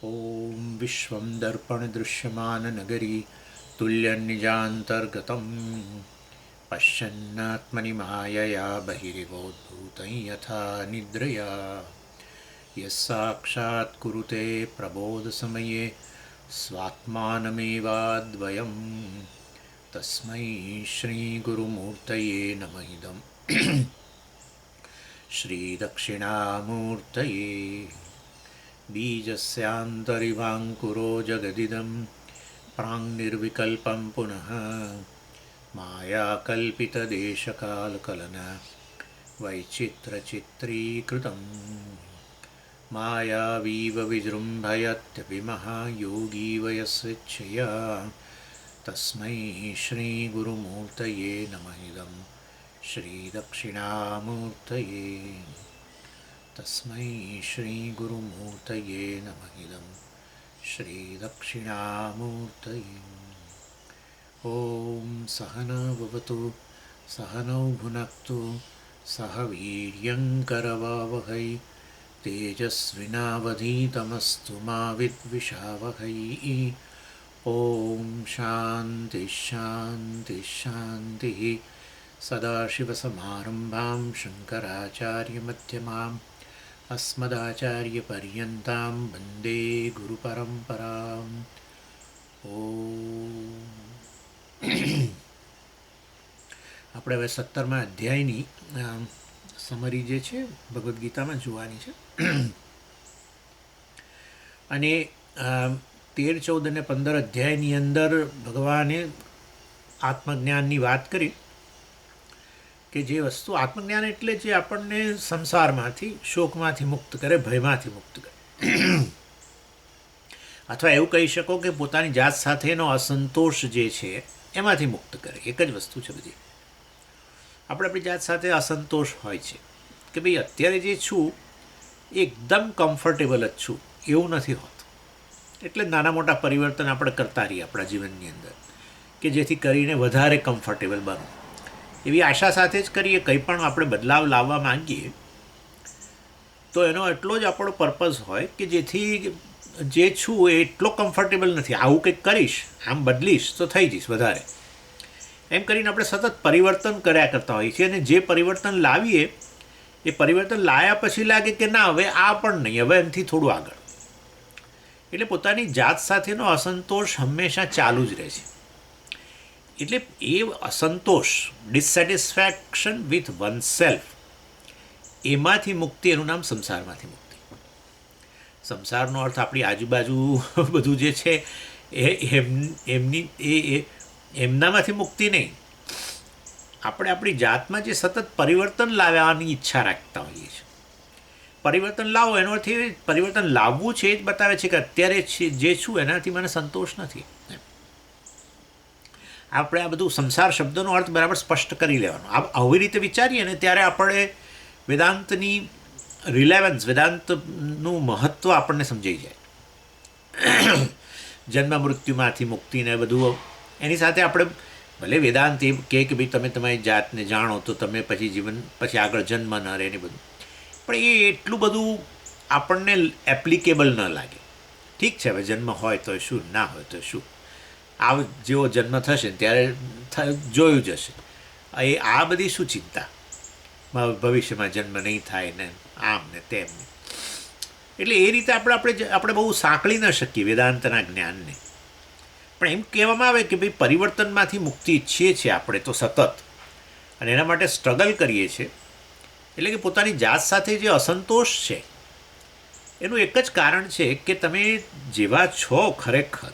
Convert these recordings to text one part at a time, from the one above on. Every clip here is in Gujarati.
ॐ विश्वं दर्पणदृश्यमाननगरी तुल्यन्निजान्तर्गतं पश्यन्नात्मनि मायया बहिरिवोद्भूतं यथा निद्रया यस्साक्षात् कुरुते प्रबोधसमये स्वात्मानमेवाद्वयं तस्मै श्रीगुरुमूर्तये नमः इदं श्रीदक्षिणामूर्तये बीजस्यान्तरिवाङ्कुरो जगदिदं प्राङ्निर्विकल्पं पुनः मायाकल्पितदेशकालकलन वैचित्रचित्रीकृतं मायावीव विजृम्भयत्यपि महायोगी वयस्वेच्छया तस्मै श्रीगुरुमूर्तये नमः इदं श्रीदक्षिणामूर्तये तस्मै श्रीगुरुमूर्तये नमः इदं श्रीदक्षिणामूर्तये। ॐ सहना भवतु सहनौ भुनक्तु सह वीर्यङ्करवावहै तेजस्विनावधीतमस्तु मा विद्विषावहै। ॐ शान्तिः शान्तिः शान्तिः। सदाशिवसमारम्भां शङ्कराचार्यमध्यमाम् अस्मदाचार्यपर्यन्तां वन्दे गुरुपरम्पराम्। આપણે હવે 17મા અધ્યાયની સમરી જે છે ભગવદ્ ગીતામાં જોવાની છે અને 13, 14 અને 15 અધ્યાયની અંદર ભગવાને આત્મજ્ઞાનની વાત કરી કે જે વસ્તુ આત્મજ્ઞાન એટલે જે આપણને સંસારમાંથી શોકમાંથી મુક્ત કરે, ભયમાંથી મુક્ત કરે, અથવા એવું કહી શકો કે પોતાની જાત સાથેનો અસંતોષ જે છે એમાંથી મુક્ત કરે. એક જ વસ્તુ છે બધી. આપણે આપણી જાત સાથે અસંતોષ હોય છે કે ભાઈ અત્યારે જે છું એકદમ કમ્ફર્ટેબલ જ છું એવું નથી હોતું. એટલે નાના મોટા પરિવર્તન આપણે કરતા રહીએ આપણા જીવનની અંદર કે જેથી કરીને વધારે કમ્ફર્ટેબલ બનો. એવી આશા સાથે જ કરીએ. કંઈ પણ આપણે બદલાવ લાવવા માંગીએ તો એનો એટલો જ આપણો પર્પઝ હોય કે જેથી જે છું એ એટલો કમ્ફર્ટેબલ નથી, આવું કંઈક કરીશ, આમ બદલીશ તો થઈ જઈશ વધારે, એમ કરીને આપણે સતત પરિવર્તન કર્યા કરતા હોઈએ છીએ. અને જે પરિવર્તન લાવીએ એ પરિવર્તન લાવ્યા પછી લાગે કે ના, હવે આ પણ નહીં, હવે એનાથી થોડું આગળ. એટલે પોતાની જાત સાથેનો અસંતોષ હંમેશા ચાલુ જ રહે છે. એટલે એ અસંતોષ, ડિસસેટિસ્ફેક્શન વિથ વન સેલ્ફ, એમાંથી મુક્તિ, એનું નામ સંસારમાંથી મુક્તિ. સંસારનો અર્થ આપણી આજુબાજુ બધું જે છે એમનામાંથી મુક્તિ નહીં. આપણે આપણી જાતમાં જે સતત પરિવર્તન લાવવાની ઈચ્છા રાખતા હોઈએ છીએ. પરિવર્તન લાવો એનો અર્થ એ પરિવર્તન લાવવું છે એ જ બતાવે છે કે અત્યારે જે છું એનાથી મને સંતોષ નથી. આપણે આ બધું સંસાર શબ્દનો અર્થ બરાબર સ્પષ્ટ કરી લેવાનો. આવી રીતે વિચારીએ ને ત્યારે આપણે વેદાંતની રિલેવન્સ, વેદાંતનું મહત્ત્વ આપણને સમજાઈ જાય. જન્મ મૃત્યુમાંથી મુક્તિને બધું એની સાથે આપણે ભલે વેદાંત એ કહે કે ભાઈ તમે તમારી જાતને જાણો તો તમે પછી જીવન પછી આગળ જન્મ ન રહે ને બધું, પણ એ એટલું બધું આપણને એપ્લિકેબલ ન લાગે. ઠીક છે, હવે જન્મ હોય તો શું, ના હોય તો શું, આ જેવો જન્મ થશે ત્યારે જોયું જશે. આ બધી શું ચિંતા, ભવિષ્યમાં જન્મ નહીં થાય ને આમ ને તેમ ને. એટલે એ રીતે આપણે બહુ સાંકળી ન શકીએ વેદાંતના જ્ઞાનને. પણ એમ કહેવામાં આવે કે ભાઈ પરિવર્તનમાંથી મુક્તિ ઈચ્છીએ છીએ આપણે તો સતત, અને એના માટે સ્ટ્રગલ કરીએ છીએ. એટલે કે પોતાની જાત સાથે જે અસંતોષ છે એનું એક જ કારણ છે કે તમે જેવા છો ખરેખર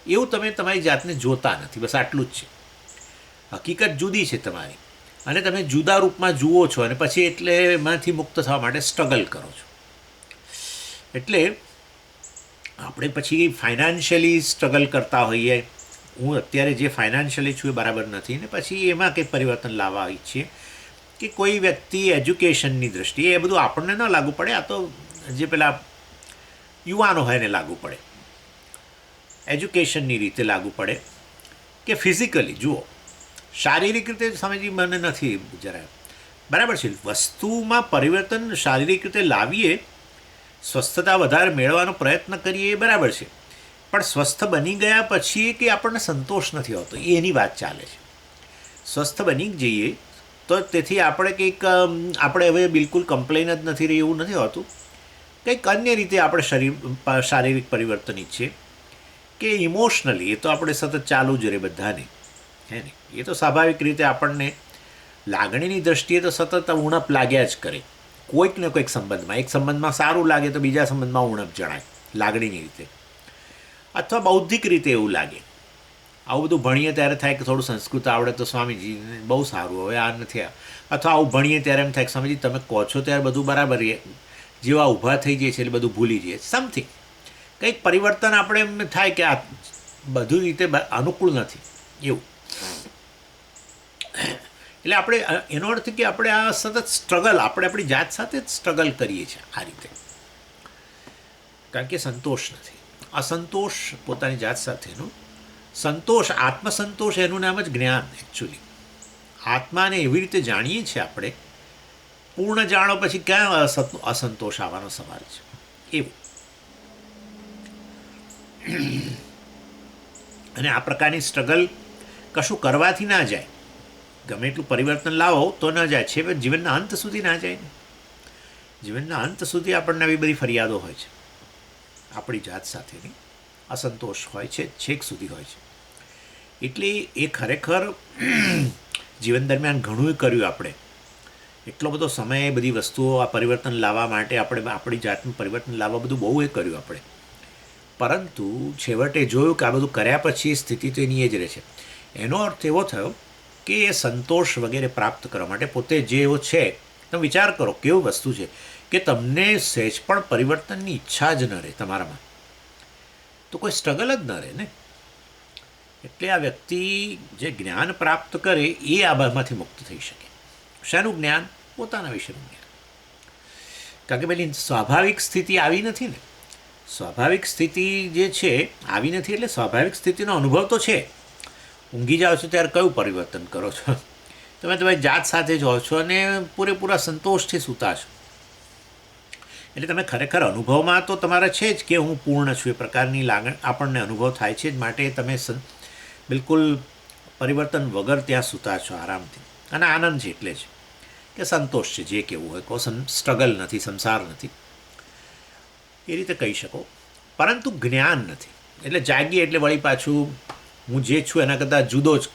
એવું તમે તમારી જાતને જોતા નથી. બસ આટલું જ છે. હકીકત જુદી છે તમારી, અને તમે જુદા રૂપમાં જુઓ છો, અને પછી એટલે એમાંથી મુક્ત થવા માટે સ્ટ્રગલ કરો છો. એટલે આપણે પછી ફાઇનાન્શિયલી સ્ટ્રગલ કરતા હોઈએ. હું અત્યારે જે ફાઇનાન્શિયલી છું એ બરાબર નથી, ને પછી એમાં કંઈક પરિવર્તન લાવવા ઈચ્છીએ. કે કોઈ વ્યક્તિ એજ્યુકેશનની દૃષ્ટિએ, એ બધું આપણને ન લાગુ પડે, આ તો જે પેલા યુવાનો હોય એને લાગુ પડે, એજ્યુકેશનની રીતે લાગુ પડે. કે ફિઝિકલી જુઓ, શારીરિક રીતે સમજી મને નથી જરાય બરાબર છે. વસ્તુમાં પરિવર્તન શારીરિક રીતે લાવીએ સ્વસ્થતા વધારે મેળવવાનો પ્રયત્ન કરીએ એ બરાબર છે, પણ સ્વસ્થ બની ગયા પછી કે આપણને સંતોષ નથી હોતો એની વાત ચાલે છે. સ્વસ્થ બની જઈએ તો તેથી આપણે કંઈક આપણે હવે બિલકુલ કમ્પ્લેન જ નથી રહી એવું નથી હોતું. કંઈક અન્ય રીતે આપણે શારીરિક પરિવર્તન ઈચ્છીએ કે ઇમોશનલી, એ તો આપણે સતત ચાલુ જ રહે બધાને, હે ને. એ તો સ્વાભાવિક રીતે આપણને લાગણીની દૃષ્ટિએ તો સતત ઉણપ લાગ્યા જ કરે. કોઈક ને કોઈક સંબંધમાં, એક સંબંધમાં સારું લાગે તો બીજા સંબંધમાં ઉણપ જણાય લાગણીની રીતે, અથવા બૌદ્ધિક રીતે એવું લાગે. આવું બધું ભણીએ ત્યારે થાય કે થોડું સંસ્કૃત આવડે તો સ્વામીજી બહુ સારું, હવે આ નથી. અથવા આવું ભણીએ ત્યારે એમ થાય કે સ્વામીજી તમે કહો છો ત્યારે બધું બરાબર, જેવા ઊભા થઈ જાય છે એટલે બધું ભૂલી જઈએ. સમથિંગ કંઈક પરિવર્તન આપણે એમ થાય કે આ બધું રીતે અનુકૂળ નથી એવું. એટલે આપણે એનો અર્થ કે આપણે આ સતત સ્ટ્રગલ, આપણે આપણી જાત સાથે જ સ્ટ્રગલ કરીએ છીએ આ રીતે, કારણ કે સંતોષ નથી. અસંતોષ પોતાની જાત સાથેનો સંતોષ, આત્મસંતોષ, એનું નામ જ જ્ઞાન. એકચ્યુઅલી આત્માને એવી રીતે જાણીએ છીએ આપણે, પૂર્ણ જાણો પછી ક્યાં અસંતોષ આવવાનો સવાલ છે એવું. અને આ પ્રકારની સ્ટ્રગલ કશું કરવાથી ના જાય. ગમે એટલું પરિવર્તન લાવો તો ન જાય છે, પણ જીવનના અંત સુધી ના જાય ને. જીવનના અંત સુધી આપણને આવી બધી ફરિયાદો હોય છે આપણી જાત સાથેની, અસંતોષ હોય છે, છેક સુધી હોય છે. એટલે એ ખરેખર જીવન દરમિયાન ઘણું કર્યું આપણે, એટલો બધો સમય બધી વસ્તુઓ આ પરિવર્તન લાવવા માટે આપણે આપણી જાતનું પરિવર્તન લાવવા બધું બહુ એ કર્યું આપણે. પરંતુ છેવટે જોયું કે આ બધું કર્યા પછી સ્થિતિ તો એની એ જ રહે છે. એનો અર્થ એવો થયો કે એ સંતોષ વગેરે પ્રાપ્ત કરવા માટે પોતે જે એવો છે, તમે વિચાર કરો કેવું વસ્તુ છે કે તમને સહેજ પણ પરિવર્તનની ઈચ્છા જ ન રહે તમારામાં, તો કોઈ સ્ટ્રગલ જ ન રહે ને. એટલે આ વ્યક્તિ જે જ્ઞાન પ્રાપ્ત કરે એ આ બધામાંથી મુક્ત થઈ શકે. શાનું જ્ઞાન? પોતાના વિશેનું જ્ઞાન. કારણ કે પેલી સ્વાભાવિક સ્થિતિ આવી નથી ને. સ્વાભાવિક સ્થિતિ જે છે આવી નથી, એટલે સ્વાભાવિક સ્થિતિનો અનુભવ તો છે. ઊંઘી જાઓ છો ત્યારે કયું પરિવર્તન કરો છો? તમે તમારી જાત સાથે જ હો છો અને પૂરેપૂરા સંતોષથી સૂતા છો. એટલે તમે ખરેખર અનુભવમાં તો તમારે છે જ કે હું પૂર્ણ છું, એ પ્રકારની લાગણી આપણને અનુભવ થાય છે જ. માટે તમે બિલકુલ પરિવર્તન વગર ત્યાં સૂતા છો આરામથી, અને આનંદ છે એટલે જ કે સંતોષ છે. જે કેવું હોય કહો, સ્ટ્રગલ નથી, સંસાર નથી, એ રીતે કહી શકો. પરંતુ જ્ઞાન નથી. એટલે જાગીએ એટલે વળી પાછું હું જે છું એના કરતાં જુદો જ.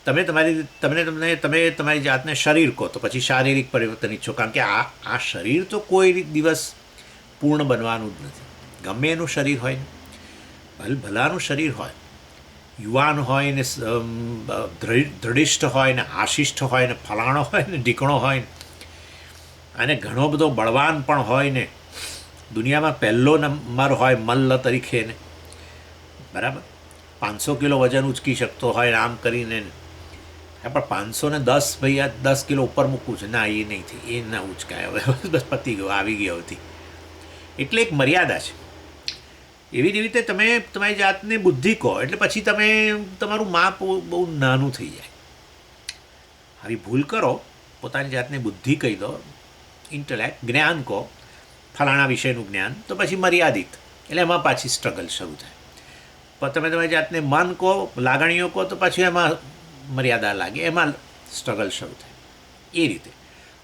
તમે તમારી જાતને શરીર કહો તો પછી શારીરિક પરિવર્તન ઈચ્છો, કારણ કે આ શરીર તો કોઈ દિવસ પૂર્ણ બનવાનું જ નથી. ગમે એનું શરીર હોય ને, ભલાનું શરીર હોય, યુવાન હોય ને, દૃઢિષ્ઠ હોય ને, આશિષ્ઠ હોય ને, ફલાણો હોય ને, ઢીકણો હોય ને, અને ઘણો બધો બળવાન પણ હોય ને, દુનિયામાં પહેલો નંબર હોય મલ્લ તરીકે ને, બરાબર, 500 કિલો વજન ઉચકી શકતો હોય ને, આમ કરીને. પણ 510 ભાઈ આ 10 કિલો ઉપર મૂકવું છે, ના એ નહીં થઈ, એ ના ઉચકાય, હવે બસ પતી ગયો, આવી ગયો હતી. એટલે એક મર્યાદા છે. એવી જ રીતે તમે તમારી જાતને બુદ્ધિ કહો એટલે પછી તમે તમારું માપ બહુ નાનું થઈ જાય. આવી ભૂલ કરો, પોતાની જાતને બુદ્ધિ કહી દો, ઇન્ટેલેક્ટ, જ્ઞાન કહો, ફલાણા વિષયનું જ્ઞાન, તો પછી મર્યાદિત, એટલે એમાં પાછી સ્ટ્રગલ શરૂ થાય. પણ તમે તમારી જાતને મન કહો, લાગણીઓ કહો, તો પાછું એમાં મર્યાદા લાગે, એમાં સ્ટ્રગલ શરૂ થાય. એ રીતે.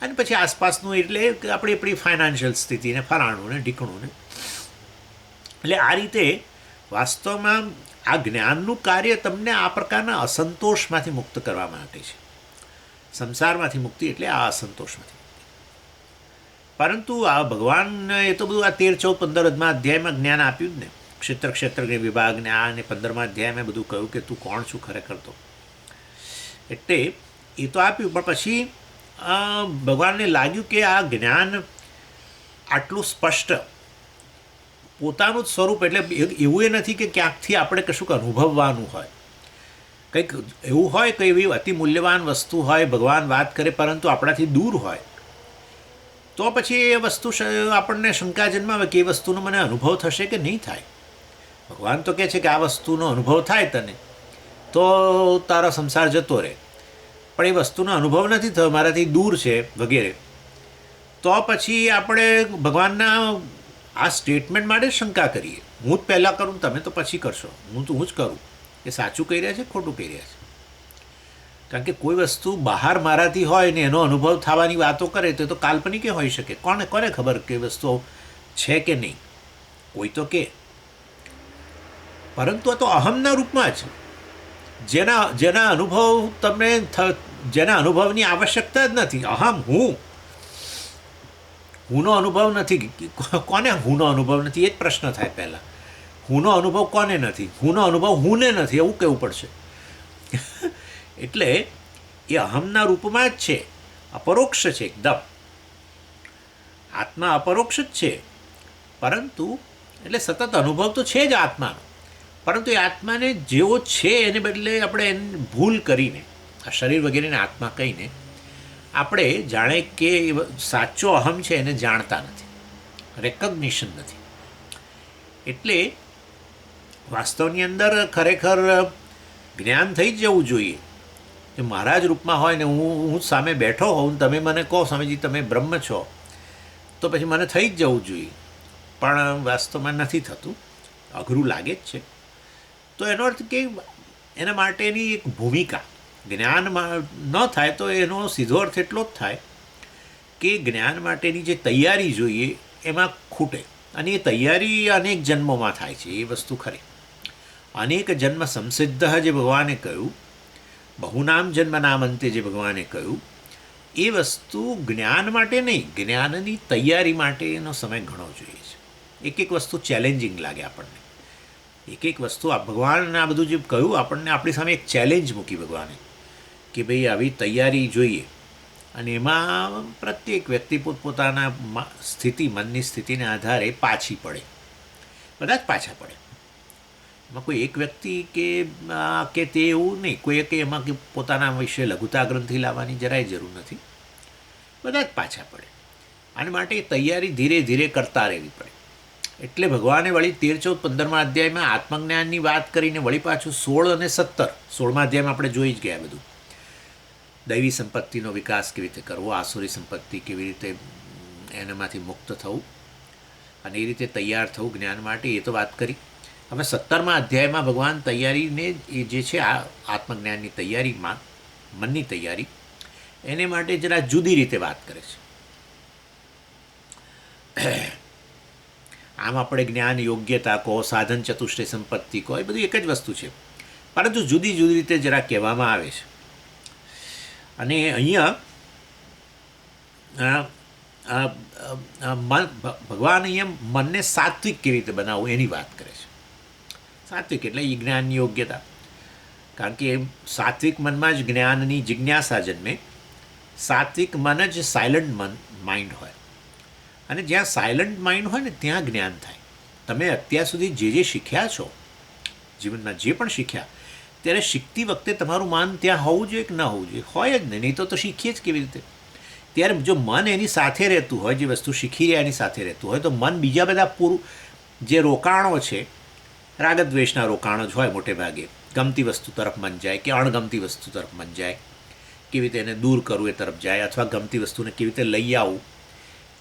અને પછી આસપાસનું એટલે આપણી ફાઇનાન્શિયલ સ્થિતિને, ફલાણું ને, ઢીકણું ને. એટલે આ રીતે વાસ્તવમાં આ જ્ઞાનનું કાર્ય તમને આ પ્રકારના અસંતોષમાંથી મુક્ત કરવા માટે છે. સંસારમાંથી મુક્તિ એટલે આ અસંતોષમાંથી મુક્તિ. પરંતુ આ ભગવાન એ તો બધું આ 13, 14, 15 અધ્યાયમાં જ્ઞાન આપ્યું જ ને. ક્ષેત્ર વિભાગને આ અને 15મા અધ્યાયમાં બધું કહ્યું કે તું કોણ છું ખરેખર તો. એટલે એ તો આપ્યું, પણ પછી ભગવાનને લાગ્યું કે આ જ્ઞાન આટલું સ્પષ્ટ પોતાનું જ સ્વરૂપ, એટલે એવું એ નથી કે ક્યાંકથી આપણે કશુંક અનુભવવાનું હોય, કંઈક એવું હોય કે એવી અતિ મૂલ્યવાન વસ્તુ હોય, ભગવાન વાત કરે પરંતુ આપણાથી દૂર હોય, તો પછી એ વસ્તુ આપણને શંકા જન્માવે કે એ વસ્તુનો મને અનુભવ થશે કે નહીં થાય. ભગવાન તો કહે છે કે આ વસ્તુનો અનુભવ થાય તને તો તારો સંસાર જતો રહે, પણ એ વસ્તુનો અનુભવ નથી થયો, મારાથી દૂર છે વગેરે, તો પછી આપણે ભગવાનના આ સ્ટેટમેન્ટ માટે શંકા કરીએ. હું જ પહેલાં કરું, તમે તો પછી કરશો, હું જ કરું, એ સાચું કહી રહ્યા છે, ખોટું કહી રહ્યા છે. કારણ કે કોઈ વસ્તુ બહાર મારાથી હોય ને એનો અનુભવ થવાની વાતો કરે તો કાલ્પનિક હોઈ શકે. કોને ખબર કે વસ્તુ છે કે નહીં, કોઈ તો કે. પરંતુ આ તો અહમના રૂપમાં જ, જેના અનુભવ તમને જેના અનુભવની આવશ્યકતા જ નથી. અહમ હુંનો અનુભવ નથી. કોને હુંનો અનુભવ નથી? એ જ પ્રશ્ન થાય પહેલાં. હુંનો અનુભવ કોને નથી? હુંનો અનુભવ હુંને નથી, એવું કહેવું પડશે. એટલે એ અહમના રૂપમાં જ છે, અપરોક્ષ છે એકદમ. આત્મા અપરોક્ષ જ છે, પરંતુ એટલે સતત અનુભવ તો છે જ આત્માનો, પરંતુ એ આત્માને જેવો છે એને બદલે આપણે એને ભૂલ કરીને, આ શરીર વગેરેને આત્મા કહીને આપણે જાણે કે સાચો અહમ છે એને જાણતા નથી, રેકગ્નિશન નથી. એટલે વાસ્તવની અંદર ખરેખર જ્ઞાન થઈ જ જવું જોઈએ. જો મારા જ રૂપમાં હોય ને હું જ સામે બેઠો હોઉં, તમે મને કહો સ્વામીજી તમે બ્રહ્મ છો, તો પછી મને થઈ જ જવું જોઈએ. પણ વાસ્તવમાં નથી થતું, અઘરું લાગે જ છે. તો એનો અર્થ કે એના માટેની એક ભૂમિકા જ્ઞાનમાં ન થાય તો એનો સીધો અર્થ એટલો જ થાય કે જ્ઞાન માટેની જે તૈયારી જોઈએ એમાં ખૂટે. અને એ તૈયારી અનેક જન્મોમાં થાય છે, એ વસ્તુ ખરી. અનેક જન્મ સંસિદ્ધ જે ભગવાને કહ્યું, બહુનામ જન્મનામ અંતે જે ભગવાને કહ્યું, એ વસ્તુ જ્ઞાન માટે નહીં, જ્ઞાનની તૈયારી માટે એનો સમય ઘણો જોઈએ છે. એક વસ્તુ ચેલેન્જિંગ લાગે આપણને, એક વસ્તુ આ ભગવાને આ બધું જે કહ્યું આપણને આપણી સામે એક ચેલેન્જ મૂકી ભગવાને કે ભાઈ આવી તૈયારી જોઈએ. અને એમાં પ્રત્યેક વ્યક્તિ પોતપોતાના મનની સ્થિતિને આધારે પાછી પડે, બધા જ પાછા પડે. એમાં કોઈ એક વ્યક્તિ કે તે એવું નહીં, કોઈ કે એમાં કે પોતાના વિશે લઘુતા ગ્રંથિ લાવવાની જરાય જરૂર નથી, બધા જ પાછા પડે. આને માટે તૈયારી ધીરે ધીરે કરતા રહેવી પડે. એટલે ભગવાને વળી 13, 14, 15મા અધ્યાયમાં આત્મજ્ઞાનની વાત કરીને વળી પાછું 16 અને 17, 16મા અધ્યાયમાં આપણે જોઈ જ ગયા બધું. દૈવી સંપત્તિનો વિકાસ કેવી રીતે કરવો, આસુરી સંપત્તિ કેવી રીતે એનામાંથી મુક્ત થવું અને એ રીતે તૈયાર થવું જ્ઞાન માટે, એ તો વાત કરી. હવે 17મા અધ્યાયમાં ભગવાન તૈયારીને એ જે છે આ આત્મજ્ઞાનની તૈયારીમાં, મનની તૈયારી, એને માટે જરા જુદી રીતે વાત કરે છે. આમ આપણે જ્ઞાન યોગ્યતા કહો, સાધન ચતુષ્ટય સંપત્તિ કહો, એ બધું એક જ વસ્તુ છે, પરંતુ જુદી જુદી રીતે જરા કહેવામાં આવે છે. અને અહીંયા ભગવાન અહીંયા મનને સાત્વિક કેવી રીતે બનાવવું એની વાત કરે છે. સાત્વિક એટલે એ જ્ઞાનની યોગ્યતા. કારણ કે સાત્વિક મનમાં જ જ્ઞાનની જિજ્ઞાસા જન્મે. સાત્વિક મન જ સાયલન્ટ માઇન્ડ હોય, અને જ્યાં સાયલન્ટ માઇન્ડ હોય ને ત્યાં જ્ઞાન થાય. તમે અત્યાર સુધી જે શીખ્યા છો જીવનમાં, જે પણ શીખ્યા, ત્યારે શીખતી વખતે તમારું મન ત્યાં હોવું જોઈએ કે ન હોવું જોઈએ? હોય જ નહીં તો શીખીએ જ કેવી રીતે? ત્યારે જો મન એની સાથે રહેતું હોય, જે વસ્તુ શીખી રહ્યા એની સાથે રહેતું હોય, તો મન બીજા બધા જે રોકાણો છે, રાગદ્વેષના રોકાણો જ હોય મોટે ભાગે. ગમતી વસ્તુ તરફ મન જાય કે અણગમતી વસ્તુ તરફ મન જાય, કેવી રીતે એને દૂર કરવું એ તરફ જાય, અથવા ગમતી વસ્તુને કેવી રીતે લઈ આવવું.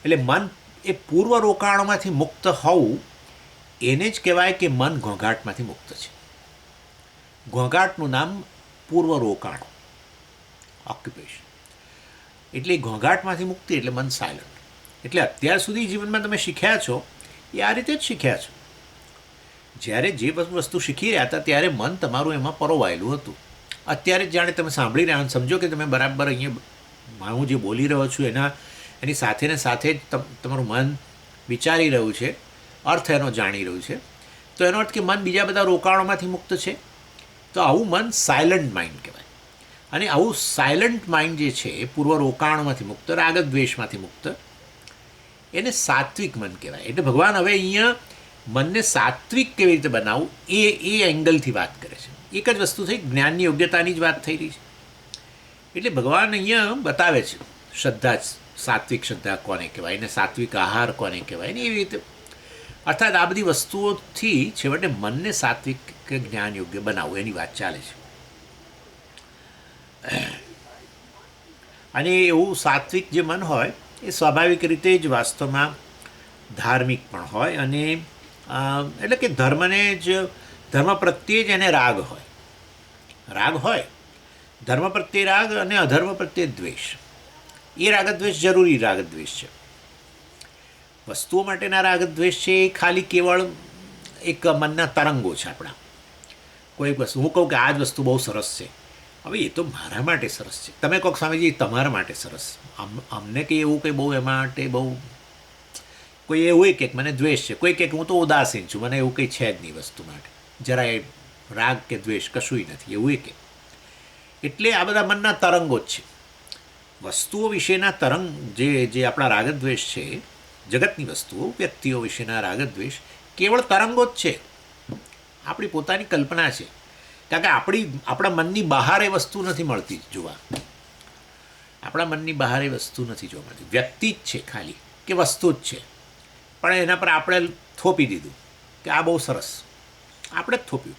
એટલે મન એ પૂર્વ રોકાણોમાંથી મુક્ત હોવું, એને જ કહેવાય કે મન ઘોંઘાટમાંથી મુક્ત છે. ઘોંઘાટનું નામ પૂર્વ રોકાણો, ઓક્યુપેશન. એટલે ઘોંઘાટમાંથી મુક્તિ એટલે મન સાયલન્ટ. એટલે અત્યાર સુધી જીવનમાં તમે શીખ્યા છો એ આ રીતે જ શીખ્યા છો. જ્યારે જે વસ્તુ શીખી રહ્યા હતા ત્યારે મન તમારું એમાં પરોવાયેલું હતું. અત્યારે જ જાણે તમે સાંભળી રહ્યા સમજો કે તમે બરાબર અહીંયા હું જે બોલી રહ્યો છું એની સાથે ને સાથે જ તમારું મન વિચારી રહ્યું છે, અર્થ એનો જાણી રહ્યું છે. તો એનો અર્થ કે મન બીજા બધા રોકાણોમાંથી મુક્ત છે. તો આવું મન સાયલન્ટ માઇન્ડ કહેવાય. અને આવું સાયલન્ટ માઇન્ડ જે છે એ પૂર્વ રોકાણોમાંથી મુક્ત, રાગદ્વેષમાંથી મુક્ત, એને સાત્વિક મન કહેવાય. એટલે ભગવાન હવે અહીંયા મનને સાત્વિક કેવી રીતે બનાવવું એ એંગલથી વાત કરે છે. એક જ વસ્તુ થઈ, જ્ઞાનની યોગ્યતાની જ વાત થઈ રહી છે. એટલે ભગવાન અહીંયા બતાવે છે શ્રદ્ધા, સાત્વિક શ્રદ્ધા કોને કહેવાય, ને સાત્વિક આહાર કોને કહેવાય, ને એવી રીતે. અર્થાત આ બધી વસ્તુઓથી છેવટે મનને સાત્વિક કે જ્ઞાન યોગ્ય બનાવવું એની વાત ચાલે છે. અને એવું સાત્વિક જે મન હોય એ સ્વાભાવિક રીતે જ વાસ્તવમાં ધાર્મિક પણ હોય અને એટલે કે ધર્મ પ્રત્યે જ એને રાગ હોય ધર્મ પ્રત્યે રાગ અને અધર્મ પ્રત્યે દ્વેષ. એ રાગદ્વેષ જરૂરી રાગદ્વેષ છે. વસ્તુઓ માટેના રાગદ્વેષ છે એ ખાલી કેવળ એક મનના તરંગો છે આપણા. કોઈ વસ્તુ હું કહું કે આ જ વસ્તુ બહુ સરસ છે, હવે એ તો મારા માટે સરસ છે, તમે કહો સ્વામીજી તમારા માટે સરસ, અમને કંઈ એવું કંઈ બહુ એમાં માટે બહુ કોઈ એવું કે મને દ્વેષ છે, કોઈ કે હું તો ઉદાસીન છું, મને એવું કંઈ છે જ નહીં વસ્તુ માટે, જરાય રાગ કે દ્વેષ કશુંય નથી એવું કે. એટલે આ બધા મનના તરંગો જ છે. વસ્તુઓ વિશેના તરંગ જે આપણા રાગદ્વેષ છે, જગતની વસ્તુઓ વ્યક્તિઓ વિશેના રાગદ્વેષ કેવળ તરંગો જ છે, આપણી પોતાની કલ્પના છે. કારણ કે આપણા મનની બહાર એ વસ્તુ નથી મળતી જોવા, આપણા મનની બહાર એ વસ્તુ નથી જોવા મળતી, વ્યક્તિ જ છે ખાલી કે વસ્તુ જ છે, પણ એના પર આપણે થોપી દીધું કે આ બહુ સરસ, આપણે જ થોપ્યું.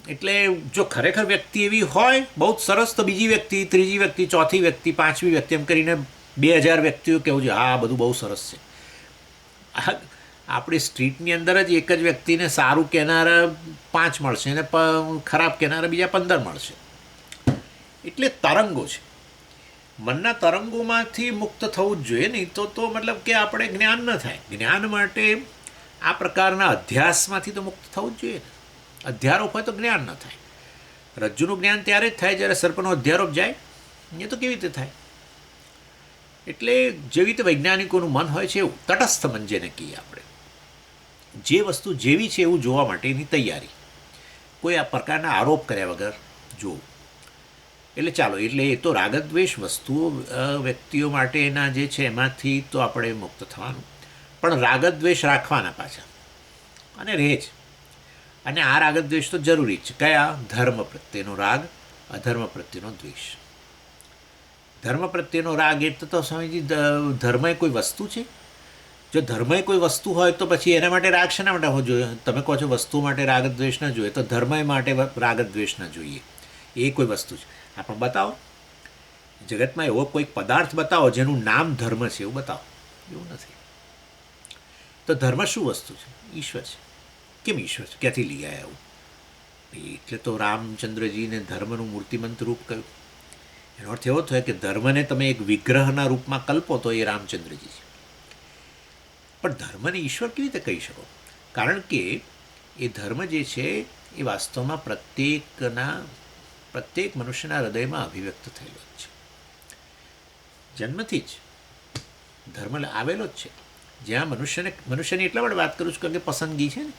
એટલે જો ખરેખર વ્યક્તિ એવી હોય બહુ જ સરસ, તો બીજી વ્યક્તિ, ત્રીજી વ્યક્તિ, ચોથી વ્યક્તિ, પાંચમી વ્યક્તિ એમ કરીને 2000 વ્યક્તિઓ કહેવું છે હા બધું બહુ સરસ છે. આપણી સ્ટ્રીટની અંદર જ એક જ વ્યક્તિને સારું કહેનારા 5 મળશે અને ખરાબ કહેનારા બીજા 15 મળશે. એટલે તરંગો છે, મનના તરંગોમાંથી મુક્ત થવું જ જોઈએ, નહીં તો મતલબ કે આપણે જ્ઞાન ન થાય. જ્ઞાન માટે આ પ્રકારના અધ્યાસમાંથી તો મુક્ત થવું જ જોઈએ ને. અધ્યારોપ હોય તો જ્ઞાન ન થાય. રજ્જુનું જ્ઞાન ત્યારે જ થાય જ્યારે સર્પનો અધ્યારોપ જાય, એ તો કેવી રીતે થાય? એટલે જેવી રીતે વૈજ્ઞાનિકોનું મન હોય છે એવું તટસ્થ મન જેને કહીએ આપણે, જે વસ્તુ જેવી છે એવું જોવા માટેની તૈયારી, કોઈ આ પ્રકારના આરોપ કર્યા વગર જોવું. એટલે ચાલો, એટલે એ તો રાગદ્વેષ વસ્તુઓ વ્યક્તિઓ માટેના જે છે એમાંથી તો આપણે મુક્ત થવાનું, પણ રાગદ્વેષ રાખવાના પાછા અને રહે જ. અને આ રાગદ્વેષ તો જરૂરી જ છે. કયા? ધર્મ પ્રત્યેનો રાગ, અધર્મ પ્રત્યેનો દ્વેષ. ધર્મ પ્રત્યેનો રાગ એટલે તો સ્વામીજી ધર્મ એ કોઈ વસ્તુ છે? જો ધર્મ એ કોઈ વસ્તુ હોય તો પછી એના માટે રાગ શેના માટે હોવો જોઈએ? તમે કહો છો વસ્તુ માટે રાગદ્વેષ ના જોઈએ, તો ધર્મ માટે રાગદ્વેષ ના જોઈએ. એ કોઈ વસ્તુ છે? આપણે બતાવો, જગતમાં એવો કોઈક પદાર્થ બતાવો જેનું નામ ધર્મ છે, એવું બતાવો. એવું નથી. તો ધર્મ શું વસ્તુ છે? ઈશ્વર છે. કેમ ઈશ્વર છે? ક્યાંથી લઈ આવ્યા એવું? એટલે તો રામચંદ્રજીને ધર્મનું મૂર્તિમંત રૂપ કહ્યું. એનો અર્થ એવો થયો કે ધર્મને તમે એક વિગ્રહના રૂપમાં કલ્પો તો એ રામચંદ્રજી છે. પણ ધર્મને ઈશ્વર કેવી રીતે કહી શકો? કારણ કે એ ધર્મ જે છે એ વાસ્તવમાં પ્રત્યેક મનુષ્યના હૃદયમાં અભિવ્યક્ત થયેલો જ છે. જન્મથી જ ધર્મ આવેલો જ છે. જ્યાં મનુષ્યની એટલા માટે વાત કરું છું કારણ કે પસંદગી છે ને,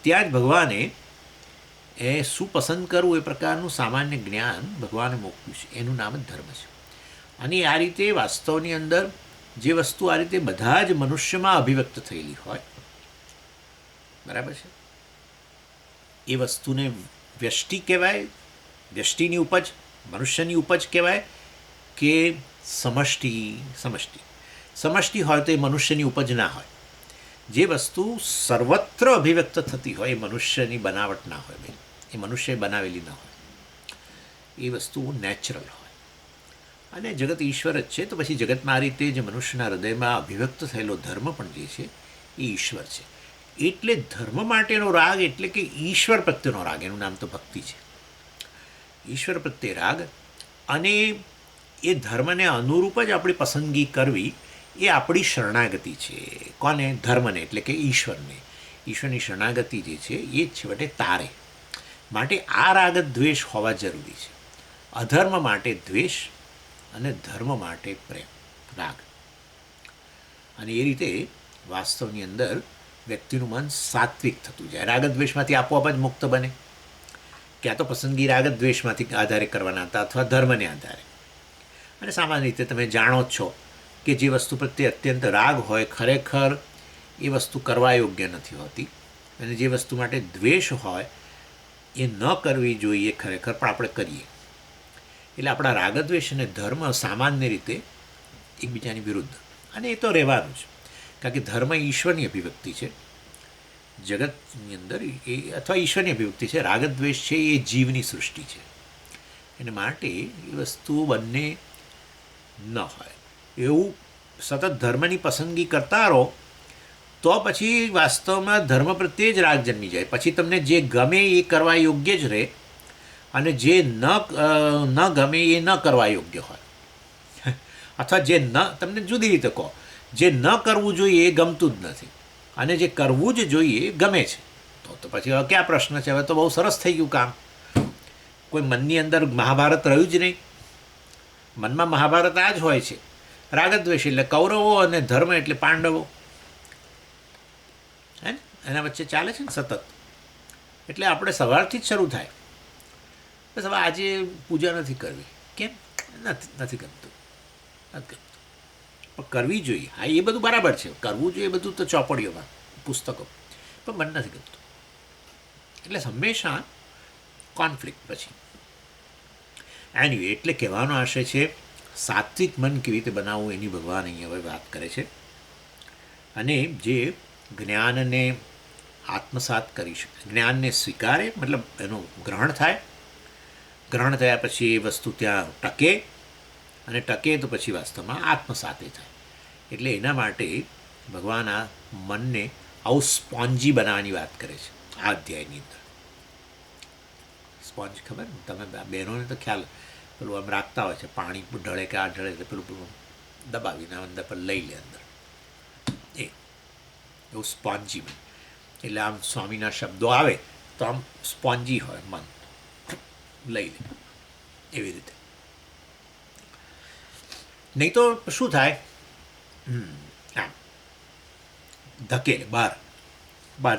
ત્યાં જ ભગવાને એ શું પસંદ કરવું એ પ્રકારનું સામાન્ય જ્ઞાન ભગવાને મોકલ્યું છે. એનું નામ જ ધર્મ છે. અને આ રીતે વાસ્તવની અંદર જે વસ્તુ આ રીતે બધા જ મનુષ્યમાં અભિવ્યક્ત થયેલી હોય, બરાબર છે, એ વસ્તુને વ્યષ્ટિ કહેવાય, વ્યષ્ટિની ઉપજ, મનુષ્યની ઉપજ કહેવાય કે સમષ્ટિ હોય તો એ મનુષ્યની ઉપજ ના હોય. જે વસ્તુ સર્વત્ર અભિવ્યક્ત થતી હોય એ મનુષ્યની બનાવટ ના હોય, ભાઈ એ મનુષ્ય બનાવેલી ના હોય, એ વસ્તુ નેચરલ હોય. અને જગત ઈશ્વર જ છે, તો પછી જગતમાં આ રીતે જે મનુષ્યના હૃદયમાં અભિવ્યક્ત થયેલો ધર્મ પણ જે છે એ ઈશ્વર છે. એટલે ધર્મ માટેનો રાગ એટલે કે ઈશ્વર પ્રત્યેનો રાગ, એનું નામ તો ભક્તિ છે. ઈશ્વર પ્રત્યે રાગ, અને એ ધર્મને અનુરૂપ જ આપણી પસંદગી કરવી એ આપણી શરણાગતિ છે. કોને? ધર્મને, એટલે કે ઈશ્વરને. ઈશ્વરની શરણાગતિ જે છે એ જ છેવટે તારે. માટે આ રાગ દ્વેષ હોવા જરૂરી છે. અધર્મ માટે દ્વેષ અને ધર્મ માટે પ્રેમ, રાગ. અને એ રીતે વાસ્તવની અંદર વ્યક્તિનું મન સાત્વિક થતું જાય. રાગદ્વેષમાંથી આપોઆપ જ મુક્ત બને. ક્યાં તો પસંદગી રાગદ્વેષમાંથી આધારે કરવાના હતા અથવા ધર્મને આધારે. અને સામાન્ય રીતે તમે જાણો જ છો કે જે વસ્તુ પ્રત્યે અત્યંત રાગ હોય ખરેખર એ વસ્તુ કરવા યોગ્ય નથી હોતી, અને જે વસ્તુ માટે દ્વેષ હોય એ ન કરવી જોઈએ ખરેખર, પણ આપણે કરીએ. એટલે આપણા રાગદ્વેષ અને ધર્મ સામાન્ય રીતે એકબીજાની વિરુદ્ધ, અને એ તો રહેવાનું જ. કારણ કે ધર્મ ઈશ્વરની અભિવ્યક્તિ છે જગતની અંદર, એ અથવા ઈશ્વરની અભિવ્યક્તિ છે. રાગદ્વેષ છે એ જીવની સૃષ્ટિ છે. એને માટે એ વસ્તુઓ બંને ન હોય એવું સતત ધર્મની પસંદગી કરતા રહો તો પછી વાસ્તવમાં ધર્મ પ્રત્યે જ રાગ જન્મી જાય. પછી તમને જે ગમે એ કરવા યોગ્ય જ રહે અને જે ન ગમે એ ન કરવા યોગ્ય હોય. અથવા જે તમને જુદી રીતે કહો, જે ન કરવું જોઈએ એ ગમતું જ નથી અને જે કરવું જ જોઈએ એ ગમે છે. તો પછી હવે ક્યાં પ્રશ્ન છે? હવે તો બહુ સરસ થઈ ગયું કામ. કોઈ મનની અંદર મહાભારત રહ્યું જ નહીં. મનમાં મહાભારત આ જ હોય છે. રાગદ્વેષ એટલે કૌરવો અને ધર્મ એટલે પાંડવો, હે ને? એના વચ્ચે ચાલે છે ને સતત. એટલે આપણે સવારથી જ શરૂ થાય, બસ હવે આજે પૂજા નથી કરવી. કેમ? નથી ગમતું, પણ કરવી જોઈએ. હા, એ બધું બરાબર છે, કરવું જોઈએ બધું તો ચોપડીઓમાં, પુસ્તકો, પણ મન નથી ગમતું. એટલે હંમેશા કોન્ફ્લિક્ટ. પછી એનીવે, એટલે કહેવાનો આશય છે સાત્વિક મન કેવી રીતે બનાવવું એની ભગવાન અહીં હવે વાત કરે છે. અને જે જ્ઞાનને આત્મસાત કરી શકે, જ્ઞાનને સ્વીકારે, મતલબ એનું ગ્રહણ થાય. ગ્રહણ થયા પછી એ વસ્તુ ત્યાં ટકે, અને ટકે તો પછી વાસ્તવમાં આત્મસાતે થાય. એટલે એના માટે ભગવાન આ મનને આવું સ્પોન્જી બનાવવાની વાત કરે છે આ અધ્યાયની અંદર. સ્પોન્જ ખબર ને? તમે બહેનોને તો ખ્યાલ, પેલું આમ રાખતા હોય છે, પાણી ઢળે કે આ ઢળે એટલે પેલું દબાવીને અંદર પર લઈ લે અંદર, એવું સ્પોન્જી બને. એટલે આમ સ્વામીના શબ્દો આવે તો આમ સ્પોન્જી હોય મન, લઈ લે એવી રીતે. નહીં તો શું થાય? આમ ધકેલે બહાર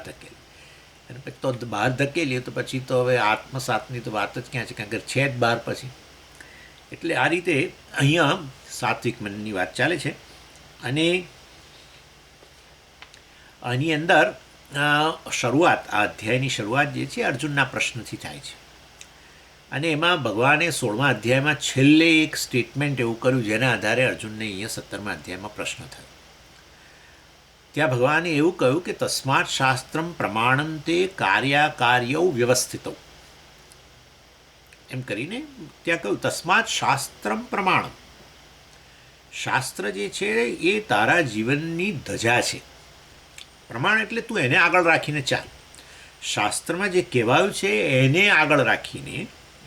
ધકેલે, અને પછી તો બહાર ધકેલીએ તો પછી તો હવે આત્મસાતની તો વાત જ ક્યાં છે, કારણ કે છે જ બહાર પછી. એટલે આ રીતે અહીંયા સાત્વિક મનની વાત ચાલે છે. અને આની અંદર શરૂઆત, આ અધ્યાયની શરૂઆત જે છે અર્જુનના પ્રશ્નથી થાય છે. અને એમાં ભગવાને 16મા અધ્યાયમાં છેલ્લે એક સ્ટેટમેન્ટ એવું કર્યું જેના આધારે અર્જુનને અહીંયા 17મા અધ્યાયમાં પ્રશ્ન થયો. ત્યાં ભગવાને એવું કહ્યું કે તસ્માત શાસ્ત્રમ પ્રમાણંતે કાર્યાકાર્યૌ વ્યવસ્થિતૌ, એમ કરીને ત્યાં કહ્યું તસ્માત શાસ્ત્રમ પ્રમાણમ. શાસ્ત્ર જે છે એ તારા જીવનની ધજા છે. પ્રમાણ એટલે તું એને આગળ રાખીને ચાલ. શાસ્ત્રમાં જે કહેવાયું છે એને આગળ રાખીને,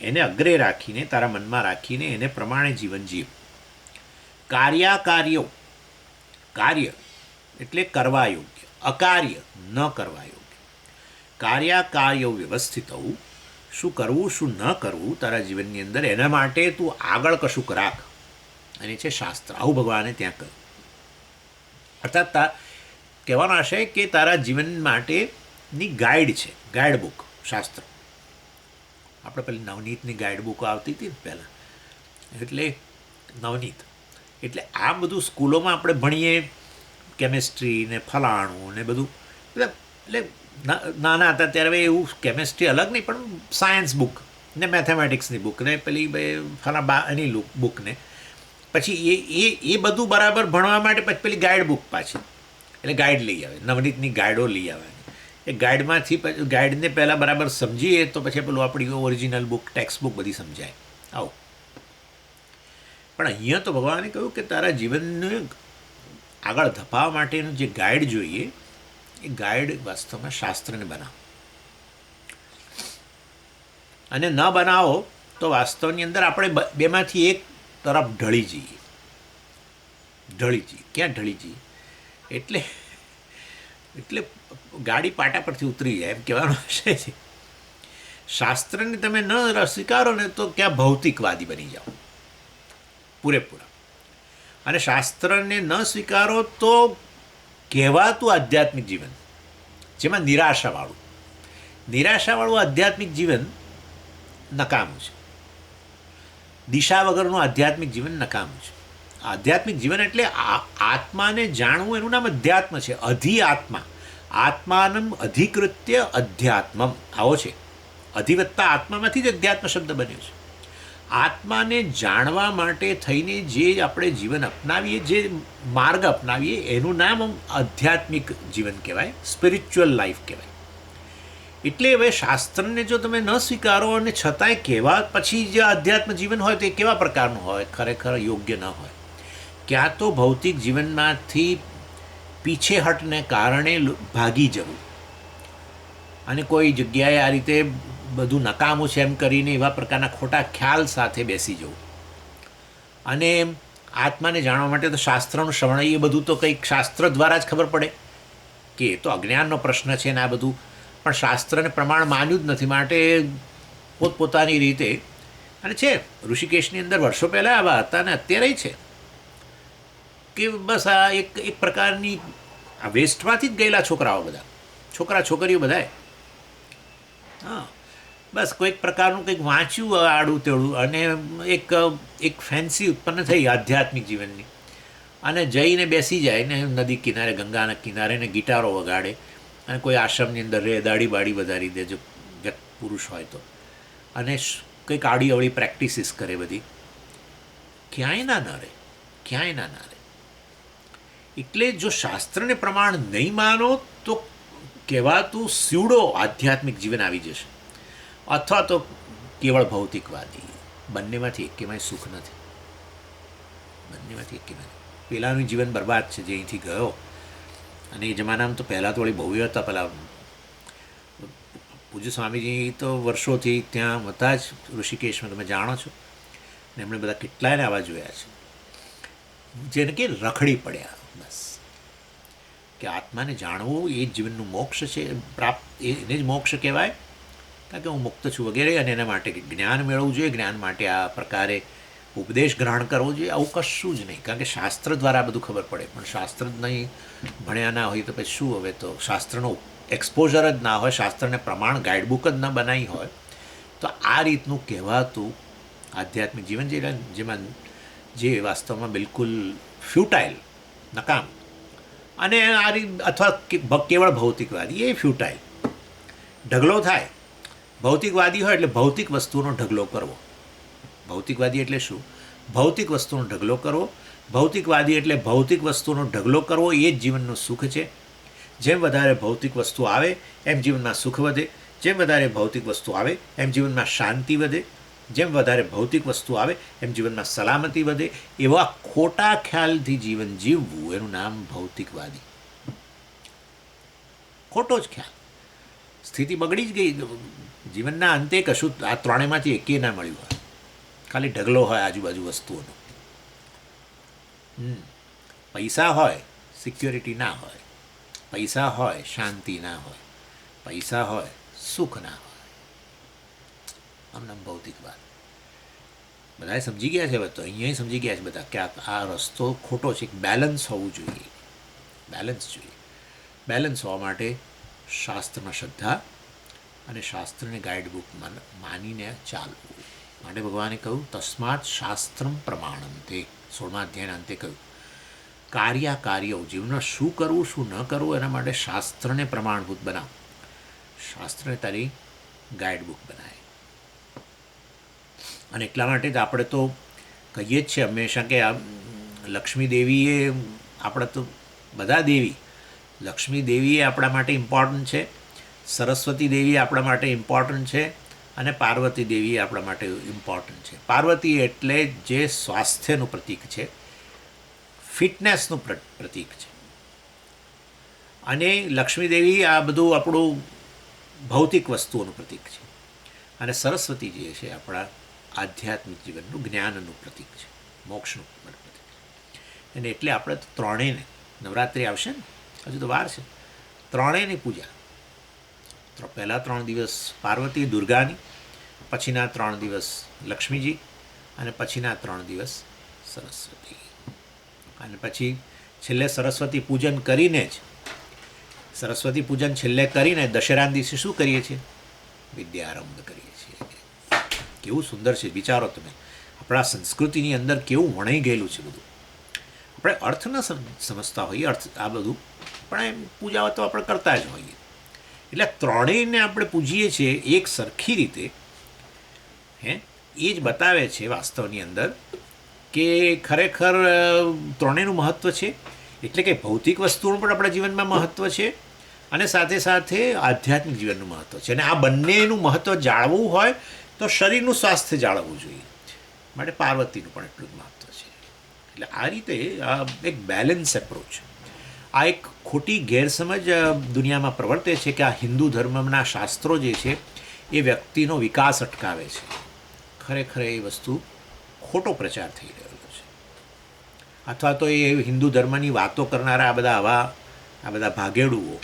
એને અગ્રે રાખીને, તારા મનમાં રાખીને એને પ્રમાણે જીવન જીવ. કાર્યાકાર્યો, કાર્ય એટલે કરવા યોગ્ય, અકાર્ય ન કરવા યોગ્ય. કાર્યાકાર્યો વ્યવસ્થિત હોવું, શું કરવું શું ન કરવું તારા જીવનની અંદર, એના માટે તું આગળ કશુંક રાખ, અને છે શાસ્ત્ર. આવું ભગવાને ત્યાં કહ્યું. અર્થાત કહેવાનો આશય કે તારા જીવન માટેની ગાઈડ છે, ગાઈડ બુક શાસ્ત્ર. આપણે પેલી નવનીતની ગાઈડ બુકો આવતી હતી ને પહેલાં, એટલે નવનીત એટલે આ બધું સ્કૂલોમાં આપણે ભણીએ, કેમેસ્ટ્રી ને ફલાણું ને બધું. એટલે નાના હતા ત્યારે એવું કેમેસ્ટ્રી અલગ નહીં, પણ સાયન્સ બુક ને મેથેમેટિક્સની બુક ને પેલી ફલા એની બુક ને પછી એ બધું બરાબર ભણવા માટે પછી પેલી ગાઈડ બુક પાછી, એટલે ગાઈડ લઈ આવે, નવનીતની ગાઈડો લઈ આવવાની. એ ગાઈડમાંથી પછી ગાઈડને પહેલાં બરાબર સમજીએ તો પછી પેલું આપણી ઓરિજિનલ બુક, ટેક્સ્ટ બુક બધી સમજાય. આવું. પણ અહીંયા તો ભગવાને કહ્યું કે તારા જીવનને આગળ ધપાવવા માટેનું જે ગાઈડ જોઈએ એ ગાઈડ વાસ્તવમાં શાસ્ત્રને બનાવો. અને ન બનાવો તો વાસ્તવની અંદર આપણે બેમાંથી એક તરફ ઢળી જઈએ. ક્યાં ઢળી જઈએ? એટલે ગાડી પાટા પરથી ઉતરી જાય, એમ કહેવાનો આશય છે. શાસ્ત્રને તમે ન સ્વીકારો ને તો ક્યાં ભૌતિકવાદી બની જાઓ પૂરેપૂરા. અને શાસ્ત્રને ન સ્વીકારો તો કહેવાતું આધ્યાત્મિક જીવન, જેમાં નિરાશાવાળું આધ્યાત્મિક જીવન નકામું છે. દિશા વગરનું આધ્યાત્મિક જીવન નકામું છે. આધ્યાત્મિક જીવન એટલે આત્માને જાણવું, એનું નામ અધ્યાત્મ છે. આત્મા, આત્માનમ અધિકૃત્ય અધ્યાત્મમ, આવો છે. અધિવત્તા આત્મામાંથી જ અધ્યાત્મ શબ્દ બન્યો છે. આત્માને જાણવા માટે થઈને જે આપણે જીવન અપનાવીએ, જે માર્ગ અપનાવીએ, એનું નામ આધ્યાત્મિક જીવન કહેવાય, સ્પિરિચ્યુઅલ લાઈફ કહેવાય. એટલે હવે શાસ્ત્રને જો તમે ન સ્વીકારો અને છતાંય કહેવા પછી જે આધ્યાત્મ જીવન હોય તો એ કેવા પ્રકારનું હોય? ખરેખર યોગ્ય ન હોય. ક્યાં તો ભૌતિક જીવનમાંથી પીછેહટને કારણે ભાગી જવું અને કોઈ જગ્યાએ આ રીતે બધું નકામું છે એમ કરીને એવા પ્રકારના ખોટા ખ્યાલ સાથે બેસી જવું. અને આત્માને જાણવા માટે તો શાસ્ત્રનું શ્રવણ, એ બધું તો કંઈક શાસ્ત્ર દ્વારા જ ખબર પડે કે એ તો અજ્ઞાનનો પ્રશ્ન છે ને આ બધું, પણ શાસ્ત્રને પ્રમાણ માન્યું જ નથી. માટે પોતપોતાની રીતે, અને છે ઋષિકેશની અંદર વર્ષો પહેલાં આવા હતા ને અત્યારેય છે કે બસ આ એક પ્રકારની આ વેસ્ટમાંથી જ ગયેલા છોકરાઓ બધા, છોકરા છોકરીઓ બધાએ, હા, બસ કોઈક પ્રકારનું કંઈક વાંચ્યું આડું તેડું અને એક ફેન્સી ઉત્પન્ન થઈ આધ્યાત્મિક જીવનની, અને જઈને બેસી જાય ને નદી કિનારે, ગંગાના કિનારે, ને ગિટારો વગાડે અને કોઈ આશ્રમની અંદર રહે, દાઢી બાડી વધારી દે જો પુરુષ હોય તો, અને કંઈક આડી અવળી પ્રેક્ટિસિસ કરે બધી. ક્યાંય ના રહે, ક્યાંય ના રહે. એટલે જો શાસ્ત્રને પ્રમાણ નહીં માનો તો કહેવાતું સ્યુડો આધ્યાત્મિક જીવન આવી જશે, અથવા તો કેવળ ભૌતિકવાદી. બંનેમાંથી એકેમાંય સુખ નથી, બંનેમાંથી એકેમાં. પહેલાંનું જીવન બરબાદ છે જે અહીંથી ગયો. અને એ જમાનામાં તો પહેલાં તો વળી બહુ હતા. પેલા પૂજ્ય સ્વામીજી તો વર્ષોથી ત્યાં હતા જ ઋષિકેશમાં, તમે જાણો છો, ને એમણે બધા કેટલાયને આવા જોયા છે જેને કે રખડી પડ્યા બસ, કે આત્માને જાણવું એ જ જીવનનું મોક્ષ છે, પ્રાપ્ત એને જ મોક્ષ કહેવાય, કારણ કે હું મુક્ત છું વગેરે. અને એના માટે જ્ઞાન મેળવવું જોઈએ, જ્ઞાન માટે આ પ્રકારે ઉપદેશ ગ્રહણ કરવો જોઈએ. આવું કશું જ નહીં, કારણ કે શાસ્ત્ર દ્વારા બધું ખબર પડે. પણ શાસ્ત્ર જ નહીં ભણ્યા ના હોય તો પછી શું? હવે તો શાસ્ત્રનો એક્સપોઝર જ ના હોય, શાસ્ત્રને પ્રમાણ ગાઈડબુક જ ન બનાવી હોય, તો આ રીતનું કહેવાતું આધ્યાત્મિક જીવન જેમાં જે વાસ્તવમાં બિલકુલ ફ્યુટાઇલ, નકામ, અને આ રીત, અથવા કેવળ ભૌતિકવાદી, એ ફ્યુટાઇલ, ઢગલો થાય. ભૌતિકવાદી હોય એટલે ભૌતિક વસ્તુનો ઢગલો કરવો. ભૌતિકવાદી એટલે શું? ભૌતિક વસ્તુનો ઢગલો કરવો. ભૌતિકવાદી એટલે ભૌતિક વસ્તુનો ઢગલો કરવો, એ જ જીવનનું સુખ છે. જેમ વધારે ભૌતિક વસ્તુ આવે એમ જીવનમાં સુખ વધે, જેમ વધારે ભૌતિક વસ્તુ આવે એમ જીવનમાં શાંતિ વધે, જેમ વધારે ભૌતિક વસ્તુ આવે એમ જીવનમાં સલામતી વધે. એવા ખોટા ખ્યાલથી જીવન જીવવું, એનું નામ ભૌતિકવાદી. ખોટો જ ખ્યાલ. સ્થિતિ બગડી જ ગઈ. જીવનના અંતે કશું આ ત્રણેયમાંથી એકે ના મળ્યું હોય, ખાલી ઢગલો હોય આજુબાજુ વસ્તુઓનો. પૈસા હોય, સિક્યોરિટી ના હોય. પૈસા હોય, શાંતિ ના હોય. પૈસા હોય, સુખ ના હોય. આમ નામ ભૌતિકવાદ. બધાએ સમજી ગયા છે હવે તો, અહીંયા સમજી ગયા છે બધા કે આ રસ્તો ખોટો છે. એક બેલેન્સ હોવું જોઈએ, બેલેન્સ જોઈએ. બેલેન્સ હોવા માટે શાસ્ત્રમાં શ્રદ્ધા અને શાસ્ત્રને ગાઈડબુક માનીને ચાલવું. માટે ભગવાને કહ્યું, તસ્માત શાસ્ત્રમ પ્રમાણંતે, 16મા અધ્યાયના અંતે કહ્યું, કાર્યો, જીવનમાં શું કરવું શું ન કરવું એના માટે શાસ્ત્રને પ્રમાણભૂત બનાવ. શાસ્ત્રને તારી ગાઈડબુક બનાવે. અને એટલા માટે જ આપણે તો કહીએ જ છીએ હંમેશા કે આ લક્ષ્મી દેવીએ, આપણે તો બધા દેવી, લક્ષ્મી દેવી એ આપણા માટે ઇમ્પોર્ટન્ટ છે, સરસ્વતી દેવી આપણા માટે ઇમ્પોર્ટન્ટ છે, અને પાર્વતી દેવી આપણા માટે ઇમ્પોર્ટન્ટ છે. પાર્વતી એટલે જે સ્વાસ્થ્યનું પ્રતીક છે, ફિટનેસનું પ્રતીક છે, અને લક્ષ્મી દેવી આ બધું આપણું ભૌતિક વસ્તુઓનું પ્રતીક છે, અને સરસ્વતી જે છે આપણા આધ્યાત્મિક જીવનનું, જ્ઞાનનું પ્રતીક છે, મોક્ષનું પ્રતીક છે. અને એટલે આપણે ત્રણેયને, નવરાત્રિ આવશે ને, હજુ તો વાર છે, ત્રણેયની પૂજા. પહેલાં 3 દિવસ પાર્વતી દુર્ગાની, પછીના 3 દિવસ લક્ષ્મીજી, અને પછીના 3 દિવસ સરસ્વતી. અને પછી છેલ્લે સરસ્વતી પૂજન કરીને જ, સરસ્વતી પૂજન છેલ્લે કરીને દશેરાના દિવસે શું કરીએ છીએ? વિદ્યારંભ કરીએ છીએ. કેવું સુંદર છે, વિચારો તમે. આપણા સંસ્કૃતિની અંદર કેવું વણાઈ ગયેલું છે બધું. આપણે અર્થ ન સમજતા હોઈએ, અર્થ આ બધું, પણ એમ પૂજા તો આપણે કરતા જ હોઈએ. એટલે ત્રણેયને આપણે પૂજીએ છીએ એક સરખી રીતે, એ જ બતાવે છે વાસ્તવની અંદર કે ખરેખર ત્રણેયનું મહત્ત્વ છે. એટલે કે ભૌતિક વસ્તુનું પણ આપણા જીવનમાં મહત્ત્વ છે, અને સાથે સાથે આધ્યાત્મિક જીવનનું મહત્ત્વ છે. અને આ બંનેનું મહત્ત્વ જાળવવું હોય તો શરીરનું સ્વાસ્થ્ય જાળવવું જોઈએ. માટે પાર્વતીનું પણ એટલું જ મહત્ત્વ છે. એટલે આ રીતે આ એક બેલેન્સ એપ્રોચ, આ એક ખોટી ગેરસમજ દુનિયામાં પ્રવર્તે છે કે આ હિન્દુ ધર્મના શાસ્ત્રો જે છે એ વ્યક્તિનો વિકાસ અટકાવે છે. ખરેખર એ વસ્તુ ખોટો પ્રચાર થઈ રહ્યો છે. અથવા તો એ હિન્દુ ધર્મની વાતો કરનારા આ બધા ભાગેડુઓ,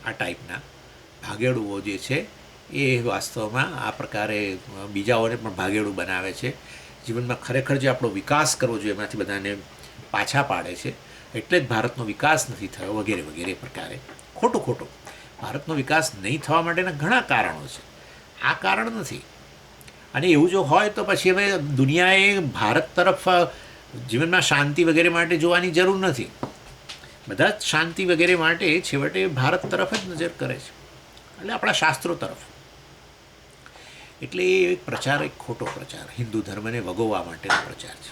આ ટાઈપના ભાગેડુઓ જે છે એ વાસ્તવમાં આ પ્રકારે બીજાઓને પણ ભાગેડું બનાવે છે. જીવનમાં ખરેખર જે આપણો વિકાસ કરવો જોઈએ એમાંથી બધાને પાછા પાડે છે. એટલે જ ભારતનો વિકાસ નથી થયો વગેરે વગેરે પ્રકારે ખોટું. ભારતનો વિકાસ નહીં થવા માટેના ઘણા કારણો છે, આ કારણ નથી. અને એવું જો હોય તો પછી હવે દુનિયાએ ભારત તરફ જીવનમાં શાંતિ વગેરે માટે જોવાની જરૂર નથી. બધા જ શાંતિ વગેરે માટે છેવટે ભારત તરફ જ નજર કરે છે, એટલે આપણા શાસ્ત્રો તરફ. એટલે એ પ્રચાર એક ખોટો પ્રચાર, હિન્દુ ધર્મને વગોવવા માટેનો પ્રચાર છે.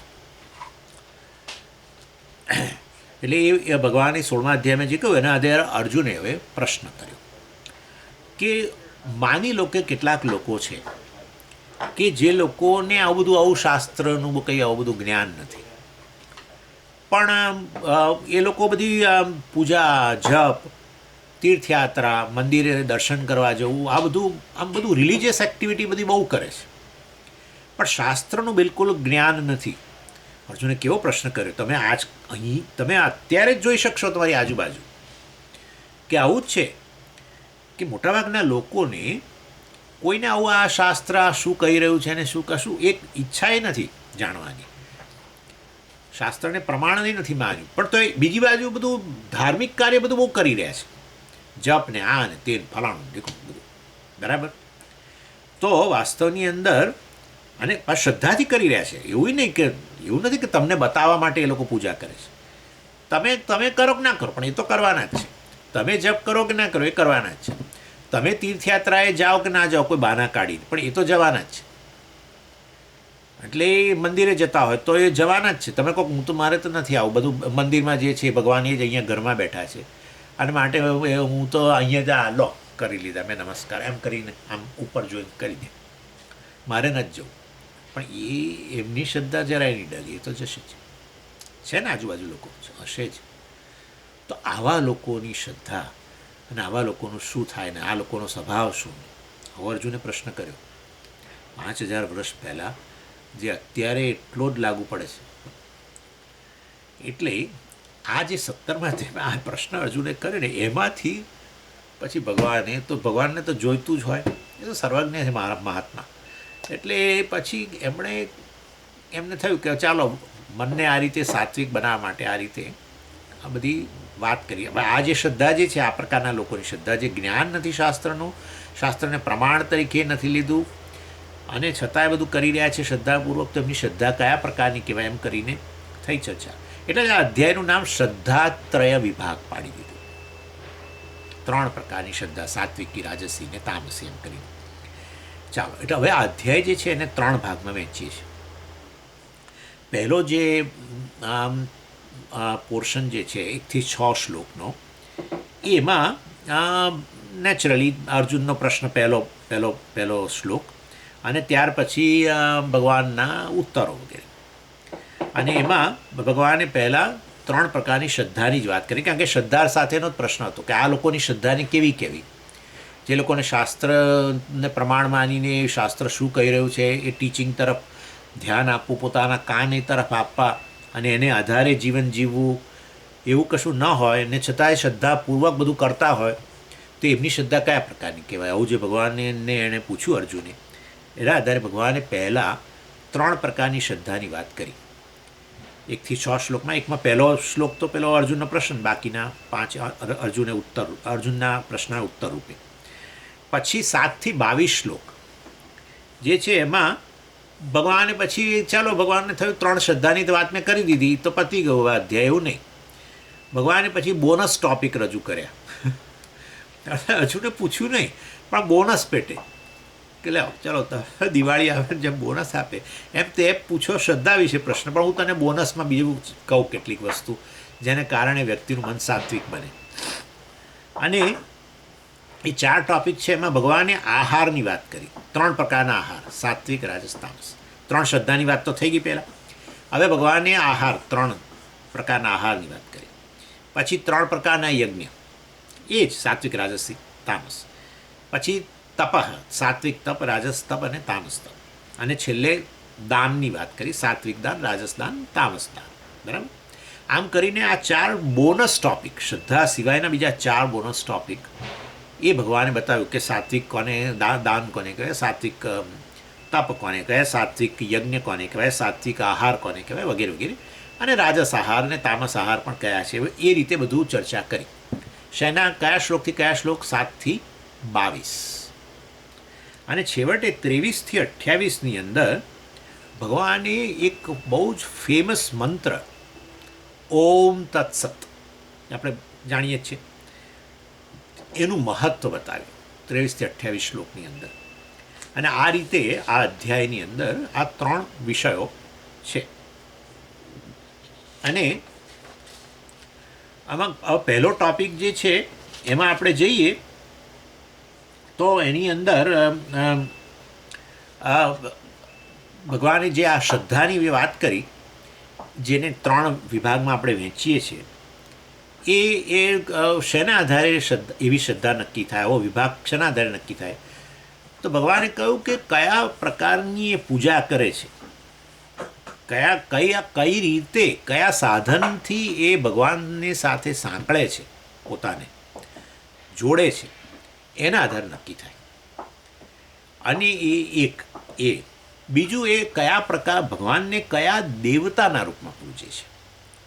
એટલે એ ભગવાને 16મા અધ્યાયમાં જે કહ્યું એના આધારે અર્જુને હવે પ્રશ્ન કર્યો કે માની લો કે કેટલાક લોકો છે કે જે લોકોને આવું શાસ્ત્રનું કંઈ આવું બધું જ્ઞાન નથી, પણ એ લોકો બધી પૂજા, જપ, તીર્થયાત્રા, મંદિરે દર્શન કરવા જવું, આમ બધું રિલિજિયસ એક્ટિવિટી બધી બહુ કરે છે, પણ શાસ્ત્રનું બિલકુલ જ્ઞાન નથી. અર્જુને કેવો પ્રશ્ન કર્યો, તમે અત્યારે જ જોઈ શકશો તમારી આજુબાજુ કે આવું જ છે કે મોટાભાગના લોકોને કોઈને આવું આ શાસ્ત્ર શું કહી રહ્યું છે અને શું કશું એક ઈચ્છા એ નથી જાણવાની, શાસ્ત્રને પ્રમાણની નથી માન્યું, પણ તો બીજી બાજુ બધું ધાર્મિક કાર્ય બધું બહુ કરી રહ્યા છે, જપ ને આ ને તે ફલાણું દેખો બધું બરાબર. તો વાસ્તવની અંદર અને શ્રદ્ધાથી કરી રહ્યા છે, એવું નથી કે તમને બતાવવા માટે એ લોકો પૂજા કરે છે. તમે કરો કે ના કરો પણ એ તો કરવાના જ છે. તમે જપ કરો કે ના કરો એ કરવાના જ છે. તમે તીર્થયાત્રાએ જાઓ કે ના જાઓ કોઈ બહાના કાઢીને પણ એ તો જવાના જ છે. એટલે એ મંદિરે જતા હોય તો એ જવાના જ છે. તમે કહો હું તો મારે તો નથી આવું, બધું મંદિરમાં જે છે ભગવાન એ જ અહીંયા ઘરમાં બેઠા છે અને માટે હું તો અહીંયા લો કરી લીધા મેં નમસ્કાર એમ કરીને આમ ઉપર જોઈને કરી દે, મારે નથી જવું. પણ એમની શ્રદ્ધા જરાય નહીં ડરી, એ તો જશે જ છે ને, આજુબાજુ લોકો હશે જ. તો આવા લોકોની શ્રદ્ધા અને આવા લોકોનું શું થાય ને આ લોકોનો સ્વભાવ શું? હવે અર્જુને પ્રશ્ન કર્યો 5000 વર્ષ પહેલાં જે અત્યારે એટલો જ લાગુ પડે છે. એટલે આ જે 17માં આ પ્રશ્ન અર્જુને કર્યો ને એમાંથી પછી ભગવાનને તો જોઈતું જ હોય, એ તો સર્વજ્ઞ છે મારા મહાત્મા. એટલે પછી એમને થયું કે ચાલો મનને આ રીતે સાત્વિક બનાવવા માટે આ રીતે આ બધી વાત કરીએ. હવે આ જે શ્રદ્ધા જે છે આ પ્રકારના લોકોની શ્રદ્ધા, જે જ્ઞાન નથી શાસ્ત્રનું, શાસ્ત્રને પ્રમાણ તરીકે નથી લીધું અને છતાંય બધું કરી રહ્યા છે શ્રદ્ધાપૂર્વક, તો એમની શ્રદ્ધા કયા પ્રકારની કહેવાય એમ કરીને થઈ ચર્ચા. એટલે આ અધ્યાયનું નામ શ્રદ્ધાત્રય વિભાગ પાડી દીધું. 3 પ્રકારની શ્રદ્ધા, સાત્વિકી, રાજસી ને તામસી એમ કરીને. ચાલો, એટલે હવે આ અધ્યાય જે છે એને 3 ભાગમાં વહેંચીએ છીએ. પહેલો જે પોર્શન જે છે 1 થી 6 શ્લોકનો, એમાં નેચરલી અર્જુનનો પ્રશ્ન પહેલો શ્લોક અને ત્યાર પછી ભગવાનના ઉત્તરો વગેરે. અને એમાં ભગવાને પહેલાં 3 પ્રકારની શ્રદ્ધાની જ વાત કરી, કારણ કે શ્રદ્ધા સાથેનો જ પ્રશ્ન હતો કે આ લોકોની શ્રદ્ધાની કેવી જે લોકોને શાસ્ત્રને પ્રમાણ માનીને શાસ્ત્ર શું કહી રહ્યું છે એ ટીચિંગ તરફ ધ્યાન આપવું, પોતાના કાન એ તરફ આપવા અને એને આધારે જીવન જીવવું, એવું કશું ન હોય ને છતાંય શ્રદ્ધાપૂર્વક બધું કરતા હોય, તો એમની શ્રદ્ધા કયા પ્રકારની કહેવાય? આવું જે ભગવાનને એણે પૂછ્યું અર્જુને, એના આધારે ભગવાને પહેલાં 3 પ્રકારની શ્રદ્ધાની વાત કરી 1 થી 6 શ્લોકમાં. એકમાં પહેલો શ્લોક તો પેલો અર્જુનનો પ્રશ્ન, બાકીના 5 અર્જુનના પ્રશ્નના ઉત્તર રૂપે. પછી 7 થી 22 શ્લોક જે છે એમાં ભગવાને પછી ચાલો ભગવાનને થયું 3 શ્રદ્ધાની તો વાત મેં કરી દીધી તો પતી ગયું અધ્યાય, એવું નહીં. ભગવાને પછી બોનસ ટોપિક રજૂ કર્યા. અર્જુને પૂછ્યું નહીં પણ બોનસ પેટે કે લે ચાલો દિવાળી આવે જેમ બોનસ આપે એમ તે પૂછો શ્રદ્ધા વિશે પ્રશ્ન, પણ હું તને બોનસમાં બીજું કહું કેટલીક વસ્તુ જેને કારણે વ્યક્તિનું મન સાત્વિક બને. અને એ 4 ટોપિક છે એમાં ભગવાને આહારની વાત કરી, 3 પ્રકારના આહાર, સાત્વિક, રાજસ, તામસ. 3 શ્રદ્ધાની વાત તો થઈ ગઈ પહેલાં. હવે ભગવાને આહાર 3 પ્રકારના આહારની વાત કરી, પછી 3 પ્રકારના યજ્ઞ, એ જ સાત્વિક, રાજસિક, તામસ, પછી તપઃ, સાત્વિક તપ, રાજસ તપ અને તામસ તપ, અને છેલ્લે દાનની વાત કરી, સાત્વિક દાન, રાજસ દાન, તામસ દાન. બરાબર? આમ કરીને આ 4 બોનસ ટોપિક, શ્રદ્ધા સિવાયના બીજા 4 બોનસ ટોપિક એ ભગવાને બતાવ્યું કે સાત્વિક કોને, દાન કોને કહેવાય, સાત્વિક તપ કોને કહેવાય, સાત્વિક યજ્ઞ કોને કહેવાય, સાત્વિક આહાર કોને કહેવાય, વગેરે વગેરે, અને રાજસ આહાર અને તામસ આહાર પણ કયા છે, એ રીતે બધું ચર્ચા કરી. શેના કયા શ્લોકથી કયા શ્લોક? 7 થી 22. અને છેવટે 23 થી 28ની અંદર ભગવાને એક બહુ જ ફેમસ મંત્ર ઓમ તત્સત, આપણે જાણીએ છીએ, એનું મહત્ત્વ બતાવ્યું 23 થી 28 શ્લોકની અંદર. અને આ રીતે આ અધ્યાયની અંદર આ 3 વિષયો છે. અને આમાં પહેલો ટોપિક જે છે એમાં આપણે જઈએ તો એની અંદર ભગવાને જે આ શ્રદ્ધાની વાત કરી, જેને 3 વિભાગમાં આપણે વહેંચીએ છીએ, એ શેના આધારે એવી શ્રદ્ધા નક્કી થાય, એવો વિભાગ શેના આધારે નક્કી થાય? તો ભગવાને કહ્યું કે કયા પ્રકારની એ પૂજા કરે છે, કઈ રીતે, કયા સાધનથી એ ભગવાનની સાથે સાંકળે છે, પોતાને જોડે છે, એના આધારે નક્કી થાય. અને એ બીજું, એ કયા પ્રકાર ભગવાનને કયા દેવતાના રૂપમાં પૂજે છે,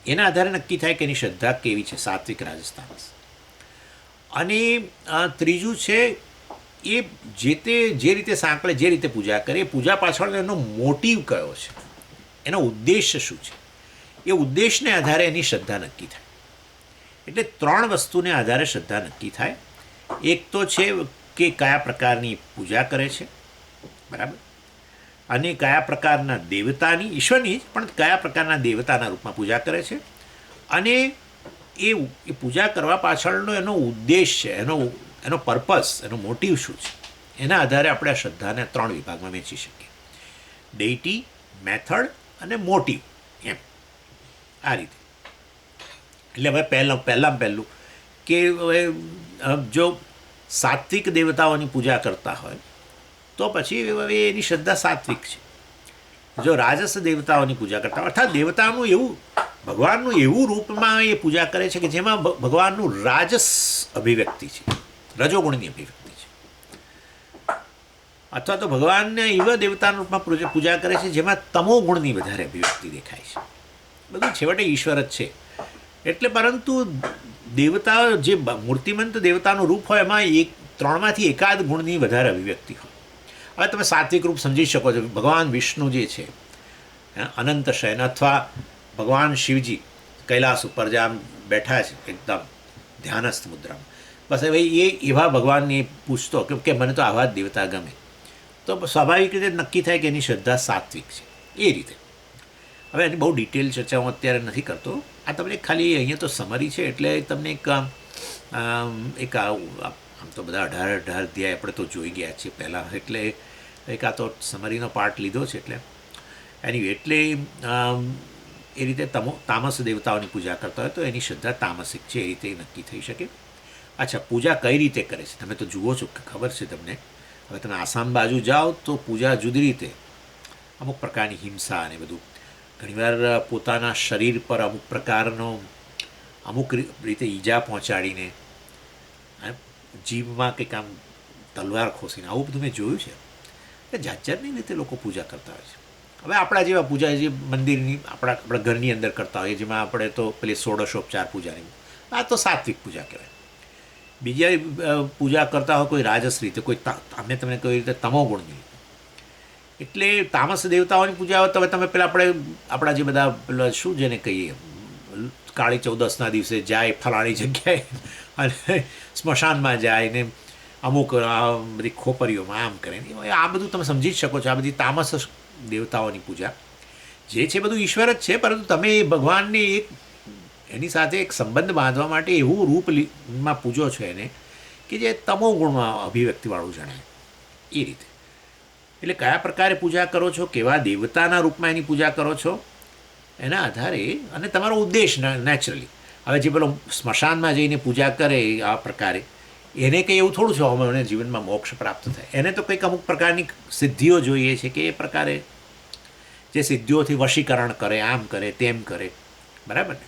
એના આધારે નક્કી થાય કે એની શ્રદ્ધા કેવી છે, સાત્વિક, રાજસ, તામસ. અને ત્રીજું છે એ જે રીતે સાંકળે, જે રીતે પૂજા કરે, એ પૂજા પાછળનો એનો મોટિવ કયો છે, એનો ઉદ્દેશ શું છે, એ ઉદ્દેશને આધારે એની શ્રદ્ધા નક્કી થાય. એટલે 3 વસ્તુને આધારે શ્રદ્ધા નક્કી થાય. એક તો છે કે કયા પ્રકારની પૂજા કરે છે, બરાબર, અને કયા પ્રકારના દેવતાની, ઈશ્વરની જ, પણ કયા પ્રકારના દેવતાના રૂપમાં પૂજા કરે છે, અને એ પૂજા કરવા પાછળનો એનો ઉદ્દેશ છે, એનો પર્પસ, એનો મોટિવ શું છે, એના આધારે આપણે આ શ્રદ્ધાને 3 વિભાગમાં વહેંચી શકીએ: ડેઇટી, મેથડ અને મોટિવ. એમ આ રીતે. એટલે હવે પહેલું કે હવે જો સાત્વિક દેવતાઓની પૂજા કરતા હોય તો પછી એની શ્રદ્ધા સાત્વિક છે. જો રાજસ દેવતાઓની પૂજા કરતા હોય, અર્થાત દેવતાનું એવું, ભગવાનનું એવું રૂપમાં એ પૂજા કરે છે કે જેમાં ભગવાનનું રાજસ અભિવ્યક્તિ છે, રજોગુણની અભિવ્યક્તિ છે, અથવા તો ભગવાનને એવા દેવતાના રૂપમાં પૂજા કરે છે જેમાં તમો ગુણની વધારે અભિવ્યક્તિ દેખાય છે. બધું છેવટે ઈશ્વર જ છે. એટલે પરંતુ દેવતા, જે મૂર્તિમંત દેવતાનું રૂપ હોય, એમાં 3માંથી એકાદ ગુણની વધારે અભિવ્યક્તિ હોય. હવે તમે સાત્વિક રૂપ સમજી શકો છો, ભગવાન વિષ્ણુ જે છે અનંત શયન, અથવા ભગવાન શિવજી કૈલાસ ઉપર જે આમ બેઠા છે એકદમ ધ્યાનસ્થ મુદ્રામાં, બસ હવે એ એવા ભગવાનને પૂછતો કે મને તો આવા જ દેવતા ગમે, તો સ્વાભાવિક રીતે નક્કી થાય કે એની શ્રદ્ધા સાત્વિક છે. એ રીતે. હવે એની બહુ ડિટેલ ચર્ચા હું અત્યારે નથી કરતો. આ તમને ખાલી અહીંયા તો સમરી છે, એટલે તમને એક આમ તો બધા 18 અધ્યાય આપણે તો જોઈ ગયા છીએ પહેલાં, એટલે એક આ તો સમરીનો પાર્ટ લીધો છે. એટલે એટલે એ રીતે તામસ દેવતાઓની પૂજા કરતા હોય તો એની શ્રદ્ધા તામસિક છે, એ રીતે નક્કી થઈ શકે. અચ્છા, પૂજા કઈ રીતે કરે છે તમે તો જુઓ છો, ખબર છે તમને. હવે તમે આસામ બાજુ જાઓ તો પૂજા જુદી રીતે, અમુક પ્રકારની હિંસા અને બધું, ઘણીવાર પોતાના શરીર પર અમુક પ્રકારનો અમુક રીતે ઈજા પહોંચાડીને, જીભમાં કંઈક આમ તલવાર ખોસીને, આવું બધું મેં જોયું છે. એટલે જાત જાતની રીતે લોકો પૂજા કરતા હોય છે. હવે આપણા જેવા પૂજા જે મંદિરની આપણા ઘરની અંદર કરતા હોઈએ, જેમાં આપણે તો પેલી ષોડશોપચાર પૂજાની, આ તો સાત્વિક પૂજા કહેવાય. બીજા પૂજા કરતા હોય કોઈ રાજસ રીતે, કોઈ અમે તમને કઈ રીતે તમોગુણની. એટલે તામસ દેવતાઓની પૂજા હોય તો તમે પેલા આપણા જે બધા પેલા શું જેને કહીએ, કાળી ચૌદસના દિવસે જાય ફલાણી જગ્યાએ અને સ્મશાનમાં જાય ને અમુક બધી ખોપરીઓમાં આમ કરે, આ બધું તમે સમજી જ શકો છો. આ બધી તામસ દેવતાઓની પૂજા જે છે બધું ઈશ્વર જ છે, પરંતુ તમે એ ભગવાનને એની સાથે એક સંબંધ બાંધવા માટે એવું રૂપમાં પૂજો છો એને કે જે તમો ગુણમાં અભિવ્યક્તિવાળું જણાય. એ રીતે. એટલે કયા પ્રકારે પૂજા કરો છો, કેવા દેવતાના રૂપમાં એની પૂજા કરો છો, એના આધારે અને તમારો ઉદ્દેશ નેચરલી. હવે જે પેલો સ્મશાનમાં જઈને પૂજા કરે આ પ્રકારે, એને કંઈ એવું થોડું છે મને જીવનમાં મોક્ષ પ્રાપ્ત થાય. એને તો કંઈક અમુક પ્રકારની સિદ્ધિઓ જોઈએ છે કે એ પ્રકારે જે સિદ્ધિઓથી વશીકરણ કરે, આમ કરે, તેમ કરે, બરાબર ને.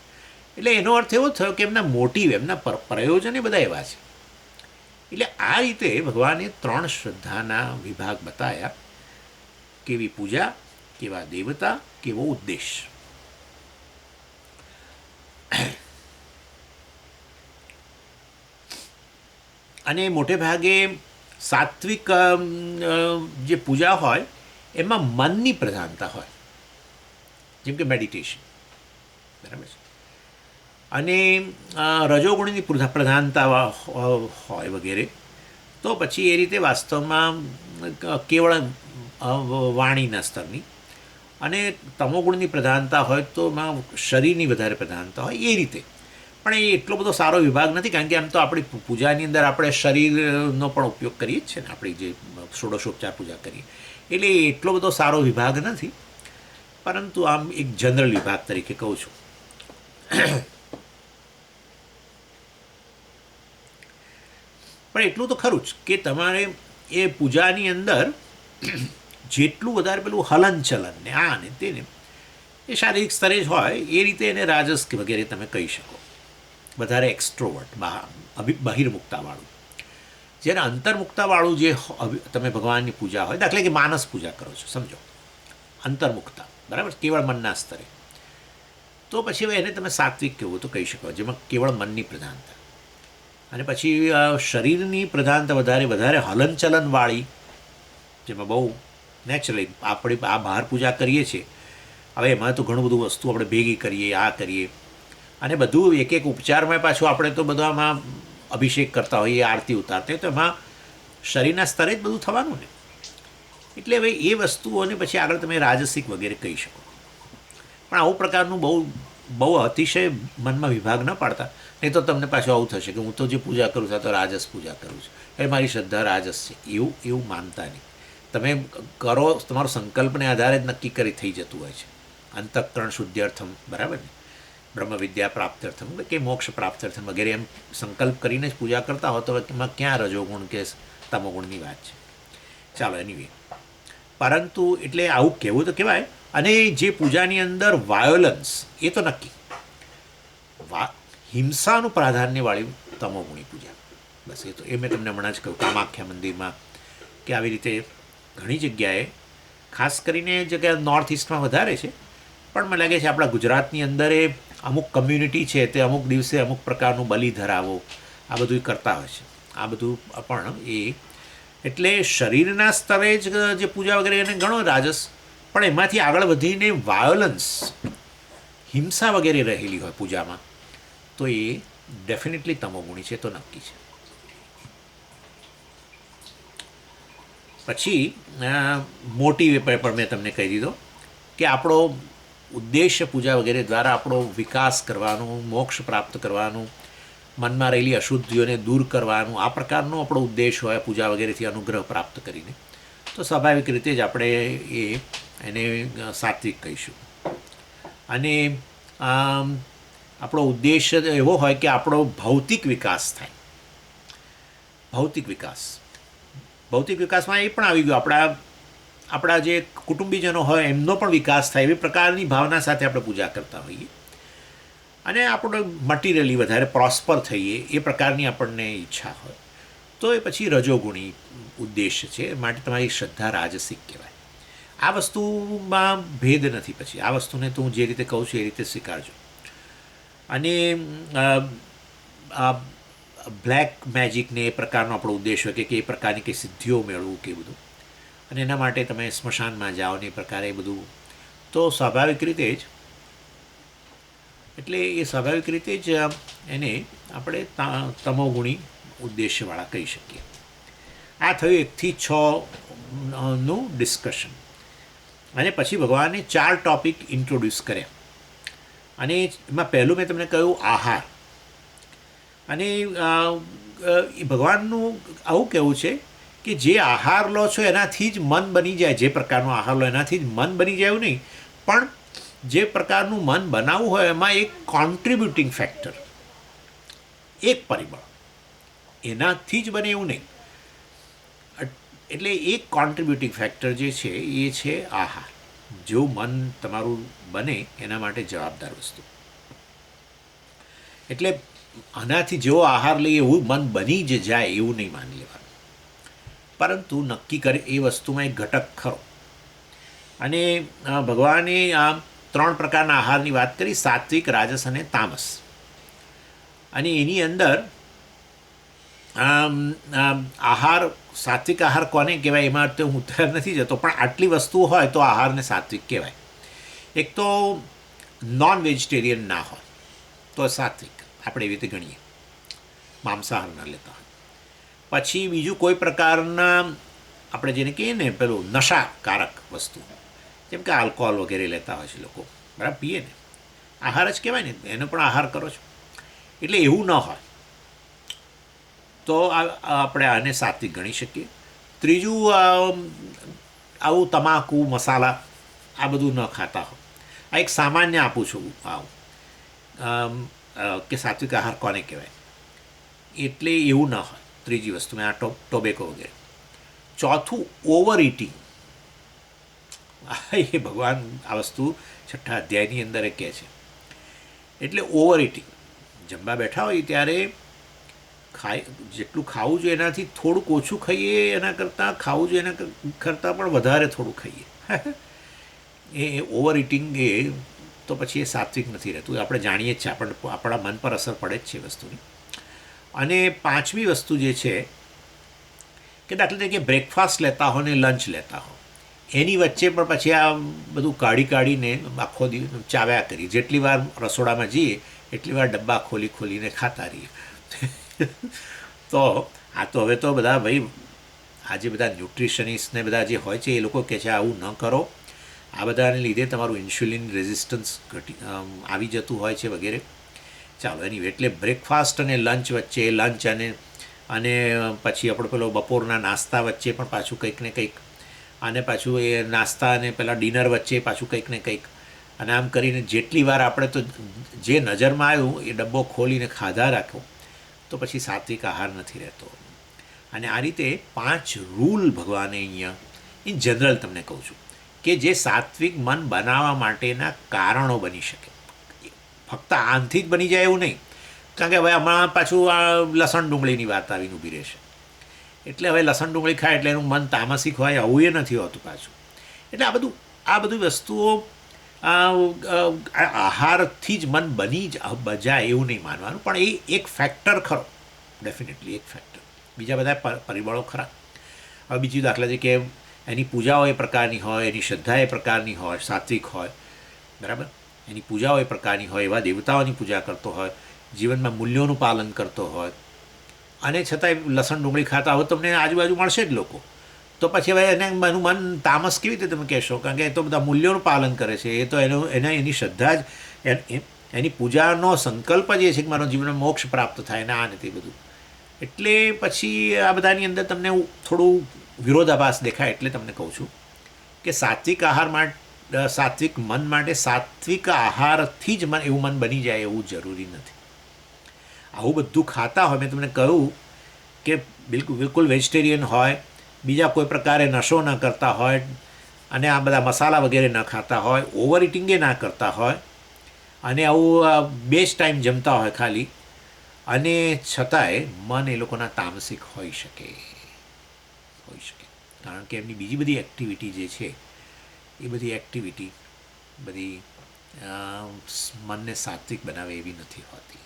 એટલે એનો અર્થ એવો થયો કે એમના મોટિવ, એમના પ્રયોજન એ બધા એવા છે. એટલે આ રીતે ભગવાને 3 શ્રદ્ધાના વિભાગ બતાવ્યા: કેવી પૂજા, કેવા દેવતા, કેવો ઉદ્દેશ. અને મોટે ભાગે સાત્વિક જે પૂજા હોય એમાં મનની પ્રધાનતા હોય, જેમ કે મેડિટેશન, બરાબર છે. અને રજોગુણની પ્રધાનતા હોય વગેરે, તો પછી એ રીતે વાસ્તવમાં કેવળ વાણીના સ્તરની. અને તમોગુણની પ્રધાનતા હોય તો એમાં શરીરની વધારે પ્રધાનતા હોય એ રીતે. પણ એ એટલો બધો સારો વિભાગ નથી, કારણ કે આમ તો આપણી પૂજાની અંદર આપણે શરીરનો પણ ઉપયોગ કરીએ જ છે ને, આપણી જે ષોડશોપચાર પૂજા કરીએ. એટલે એટલો બધો સારો વિભાગ નથી, પરંતુ આમ એક જનરલ વિભાગ તરીકે કહું છું. પણ એટલું તો ખરું જ કે તમારે એ પૂજાની અંદર જેટલું વધારે પેલું હલનચલન ને આ ને તેને એ શારીરિક સ્તરે જ હોય એ રીતે એને રાજસ કે વગેરે તમે કહી શકો. વધારે એક્સ્ટ્રોવર્ટ, બહિર્મુક્તાવાળું. જ્યારે અંતર્મુક્તાવાળું જે તમે ભગવાનની પૂજા હોય, દાખલા કે માનસ પૂજા કરો છો, સમજો, અંતર્મુક્તા, બરાબર, કેવળ મનના સ્તરે, તો પછી હવે એને તમે સાત્વિક કહેવું તો કહી શકો, જેમાં કેવળ મનની પ્રધાનતા. અને પછી શરીરની પ્રધાનતા વધારે હલનચલનવાળી, જેમાં બહુ નેચરલી આપણે આ બહાર પૂજા કરીએ છીએ. હવે એમાં તો ઘણું બધું વસ્તુ આપણે ભેગી કરીએ, આ કરીએ, અને બધું એક એક ઉપચારમાં પાછું આપણે તો બધામાં અભિષેક કરતા હોઈએ, આરતી ઉતારતા હોય, તો એમાં શરીરના સ્તરે જ બધું થવાનું ને. એટલે હવે એ વસ્તુઓને પછી આગળ તમે રાજસિક વગેરે કહી શકો. પણ આવું પ્રકારનું બહુ અતિશય મનમાં વિભાગ ન પાડતા, નહીં તો તમને પાછું આવું થશે કે હું તો જે પૂજા કરું છું તો રાજસ પૂજા કરું છું, એ મારી શ્રદ્ધા રાજસ છે, એવું માનતા નહીં. તમે કરો, તમારો સંકલ્પને આધારે જ નક્કી કરી થઈ જતું હોય છે. અંતઃકરણ શુદ્ધ્યર્થમ, બરાબર ને, બ્રહ્મ વિદ્યા પ્રાપ્ત્યર્થમ કે મોક્ષ પ્રાપ્ત્યર્થમ વગેરે એમ સંકલ્પ કરીને જ પૂજા કરતા હો, તો એમાં ક્યાં રજોગુણ કે તમોગુણની વાત છે. ચાલો, એનીવે. પરંતુ એટલે આવું કહેવું તો કહેવાય. અને જે પૂજાની અંદર વાયોલન્સ, એ તો નક્કી, હિંસાનું પ્રાધાન્યવાળી તમોગુણી પૂજા, બસ એ તો એ મેં તમને હમણાં જ કહ્યું, કામાખ્યા મંદિરમાં કે આવી રીતે ઘણી જગ્યાએ, ખાસ કરીને જગ્યાએ નોર્થ ઇસ્ટમાં વધારે છે, પણ મને લાગે છે આપણા ગુજરાતની અંદર એ અમુક કમ્યુનિટી છે તે અમુક દિવસે અમુક પ્રકારનું બલિ ધરાવો આ બધું કરતા હોય છે. આ બધું પણ એટલે શરીરના સ્તરે જ જે પૂજા વગેરે એને ઘણો રાજસ, પણ એમાંથી આગળ વધીને વાયોલન્સ, હિંસા વગેરે રહેલી હોય પૂજામાં, તો એ ડેફિનેટલી તમોગુણી છે, તો નક્કી છે. પછી મોટિવ પણ મેં તમને કહી દીધો કે આપણો ઉદ્દેશ્ય પૂજા વગેરે દ્વારા આપણો વિકાસ કરવાનું, મોક્ષ પ્રાપ્ત કરવાનું, મનમાં રહેલી અશુદ્ધિઓને દૂર કરવાનું, આ પ્રકારનો આપણો ઉદ્દેશ હોય પૂજા વગેરેથી અનુગ્રહ પ્રાપ્ત કરીને, તો સ્વાભાવિક રીતે જ આપણે એને સાત્વિક કહીશું. અને આપણો ઉદ્દેશ્ય એવો હોય કે આપણો ભૌતિક વિકાસ થાય. ભૌતિક વિકાસમાં એ પણ આવી ગયું, આપણા જે કુટુંબીજનો હોય એમનો પણ વિકાસ થાય, એવી પ્રકારની ભાવના સાથે આપણે પૂજા કરતા હોઈએ. અને આપણે મટીરિયલી વધારે પ્રોસ્પર થઈએ એ પ્રકારની આપણને ઈચ્છા હોય, તો એ પછી રજોગુણી ઉદ્દેશ્ય છે, માટે તમારી શ્રદ્ધા રાજસિક કહેવાય. આ વસ્તુમાં ભેદ નથી. પછી આ વસ્તુને તો હું જે રીતે કહું છું એ રીતે સ્વીકારજો. અને બ્લેક મેજિકને એ પ્રકારનો આપણો ઉદ્દેશ હોય કે એ પ્રકારની કંઈ સિદ્ધિઓ મેળવવું કે બધું, અને એના માટે તમે સ્મશાનમાં જાઓ ને એ પ્રકારે એ બધું, તો સ્વાભાવિક રીતે જ એને આપણે તમોગુણી ઉદ્દેશ્યવાળા કહી શકીએ. આ થયું 1 થી 6નું ડિસ્કશન. અને પછી ભગવાને 4 ટૉપિક ઇન્ટ્રોડ્યુસ કર્યા. અને એમાં પહેલું મેં તમને કહ્યું આહાર. અને ભગવાનનું આવું કહેવું છે કે જે આહાર લો છો એનાથી જ મન બની જાય, જે પ્રકારનો આહાર લો એનાથી જ મન બની જાય એવું નહીં, પણ જે પ્રકારનું મન બનાવવું હોય એમાં એક કોન્ટ્રીબ્યુટિંગ ફેક્ટર, એક પરિબળ, એનાથી જ બને એવું નહીં. એટલે એક કોન્ટ્રીબ્યુટિંગ ફેક્ટર જે છે એ છે આહાર. જેવું મન તમારું બને એના માટે જવાબદાર વસ્તુ. એટલે આનાથી જેવો આહાર લઈએ એવું મન બની જ જાય એવું નહીં માની લેવાનું, પરંતુ નક્કી કરે એ વસ્તુમાં એક ઘટક ખરો. અને ભગવાને આ 3 પ્રકારના આહારની વાત કરી, સાત્વિક, રાજસ અને તામસ. અને એની અંદર આહાર, સાત્વિક આહાર કોને કહેવાય એમાં તો હું ઉત્તર નથી જતો, પણ આટલી વસ્તુઓ હોય તો આહારને સાત્વિક કહેવાય. એક તો નોન વેજીટેરિયન ના હોય તો સાત્વિક, આપણે એવી રીતે ગણીએ, માંસાહાર ન લેતા હોય. પછી બીજું કોઈ પ્રકારના આપણે જેને કહીએ ને પેલું નશાકારક વસ્તુ, જેમ કે આલ્કોહોલ વગેરે લેતા હોય છે લોકો, બરાબર, પીએ ને, આહાર જ કહેવાય ને, એનો પણ આહાર કરો છો. એટલે એવું ન હોય તો આપણે આને સાત્વિક ગણી શકીએ. ત્રીજું, આવું તમાકુ, મસાલા આ બધું ન ખાતા હોય. આ એક સામાન્ય આપું છું આવું કે સાત્વિક આહાર કોને કહેવાય, એટલે એવું ન હોય. ત્રીજી વસ્તુ મેં આ ટોબેકો વગેરે. ચોથું, ઓવર ઇટિંગ. એ ભગવાન આ વસ્તુ 6ઠ્ઠા અધ્યાયની અંદર કહે છે. એટલે ઓવર ઇટિંગ, જમવા બેઠા હોય ત્યારે જેટલું ખાવું જોઈએ એનાથી થોડુંક ઓછું ખાઈએ, એના કરતાં ખાવું જોઈએ એના કરતાં પણ વધારે થોડું ખાઈએ. એ ઓવર ઇટિંગ એ તો પછી એ સાત્વિક નથી રહેતું, આપણે જાણીએ જ છે, આપણા મન પર અસર પડે જ છે વસ્તુની. અને 5મી વસ્તુ જે છે કે દાખલા તરીકે બ્રેકફાસ્ટ લેતા હો ને લંચ લેતા હો, એની વચ્ચે પણ પછી આ બધું કાઢીને આખો દિવસ ચાવ્યા કરી, જેટલી વાર રસોડામાં જઈએ એટલી વાર ડબ્બા ખોલીને ખાતા રહીએ. તો આ તો હવે તો બધા ભાઈ, આ જે બધા ન્યુટ્રિશનિસ્ટ ને બધા જે હોય છે એ લોકો કહે છે આવું ન કરો, આ બધાને લીધે તમારું ઇન્સ્યુલિન રેઝિસ્ટન્સ આવી જતું હોય છે વગેરે. ચાલો એની એટલે બ્રેકફાસ્ટ અને લંચ વચ્ચે, લંચ અને પછી આપણે પેલો બપોરના નાસ્તા વચ્ચે પણ પાછું કંઈક ને કંઈક, અને પાછું એ નાસ્તા અને પેલા ડિનર વચ્ચે પાછું કંઈક ને કંઈક, અને આમ કરીને જેટલી વાર આપણે તો જે નજરમાં આવ્યું એ ડબ્બો ખોલીને ખાધા રાખો તો પછી સાત્વિક આહાર નથી રહેતો. અને આ રીતે 5 રૂલ ભગવાને અહીંયા ઇન જનરલ તમને કહું છું કે જે સાત્વિક મન બનાવવા માટેના કારણો બની શકે. ફક્ત આનથી જ બની જાય એવું નહીં, કારણ કે હવે હમણાં પાછું આ લસણ ડુંગળીની વાત આવીને ઊભી રહેશે. એટલે હવે લસણ ડુંગળી ખાય એટલે એનું મન તામસિક હોય આવું એ નથી હોતું પાછું. એટલે આ બધી વસ્તુઓ આહારથી જ મન બની જાય એવું નહીં માનવાનું, પણ એ એક ફેક્ટર ખરો, ડેફિનેટલી એક ફેક્ટર. બીજા બધા પરિબળો ખરા. હવે બીજું દાખલા છે કે એની પૂજાઓ એ પ્રકારની હોય, એની શ્રદ્ધા એ પ્રકારની હોય, સાત્વિક હોય, બરાબર, એની પૂજાઓ એ પ્રકારની હોય, એવા દેવતાઓની પૂજા કરતો હોય, જીવનમાં મૂલ્યોનું પાલન કરતો હોય, અને છતાંય લસણ ડુંગળી ખાતા હોય તમને આજુબાજુ મળશે જ લોકો. તો પછી હવે એનું મન તામસ કેવી રીતે તમે કહેશો, કારણ કે એ તો બધા મૂલ્યોનું પાલન કરે છે, એ તો એની શ્રદ્ધા જ, એની પૂજાનો સંકલ્પ જ એ છે કે મારો જીવનમાં મોક્ષ પ્રાપ્ત થાય ને આ નથી બધું. એટલે પછી આ બધાની અંદર તમને થોડું વિરોધાભાસ દેખાય. એટલે તમને કહું છું કે સાત્વિક આહાર માટે, સાત્વિક મન માટે સાત્વિક આહારથી જ એવું મન બની જાય એવું જરૂરી નથી. આવું બધું ખાતા હોય, મેં તમને કહ્યું કે બિલકુલ વેજીટેરિયન હોય, બીજા કોઈ પ્રકારે નશો ન કરતા હોય, અને આ બધા મસાલા વગેરે ન ખાતા હોય, ઓવર ઇટિંગે ના કરતા હોય, અને આવું 2 ટાઈમ જમતા હોય ખાલી, અને છતાંય મન એ લોકોના તામસિક હોઈ શકે, કારણ કે એમની બીજી બધી એક્ટિવિટી જે છે એ બધી એક્ટિવિટી બધી મનને સાત્વિક બનાવે એવી નથી હોતી.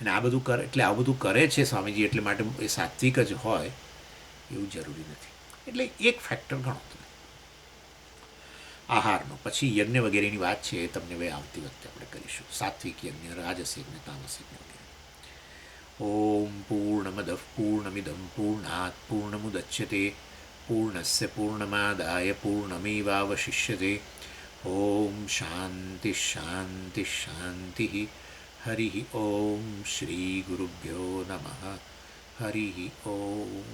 અને આ બધું એટલે આ બધું કરે છે સ્વામીજી એટલે માટે એ સાત્વિક જ હોય એવું જરૂરી નથી. એટલે એક ફેક્ટર ગણો તમે આહારનો. પછી યજ્ઞ વગેરેની વાત છે એ તમને હવે આવતી વખતે આપણે કરીશું, સાત્વિક યજ્ઞ, રાજસ યજ્ઞ, તામસ યજ્ઞ વગેરે. ઓમ પૂર્ણમદ પૂર્ણમિદમ પૂર્ણાત પૂર્ણમુદચ્યતે પૂર્ણસ્ય પૂર્ણમાદાય પૂર્ણમેવાવશિષ્યતે. ઓમ શાંતિ શાંતિ શાંતિ. હરિ ઓમ શ્રી ગુરુભ્યો નમઃ. હરિ ઓમ.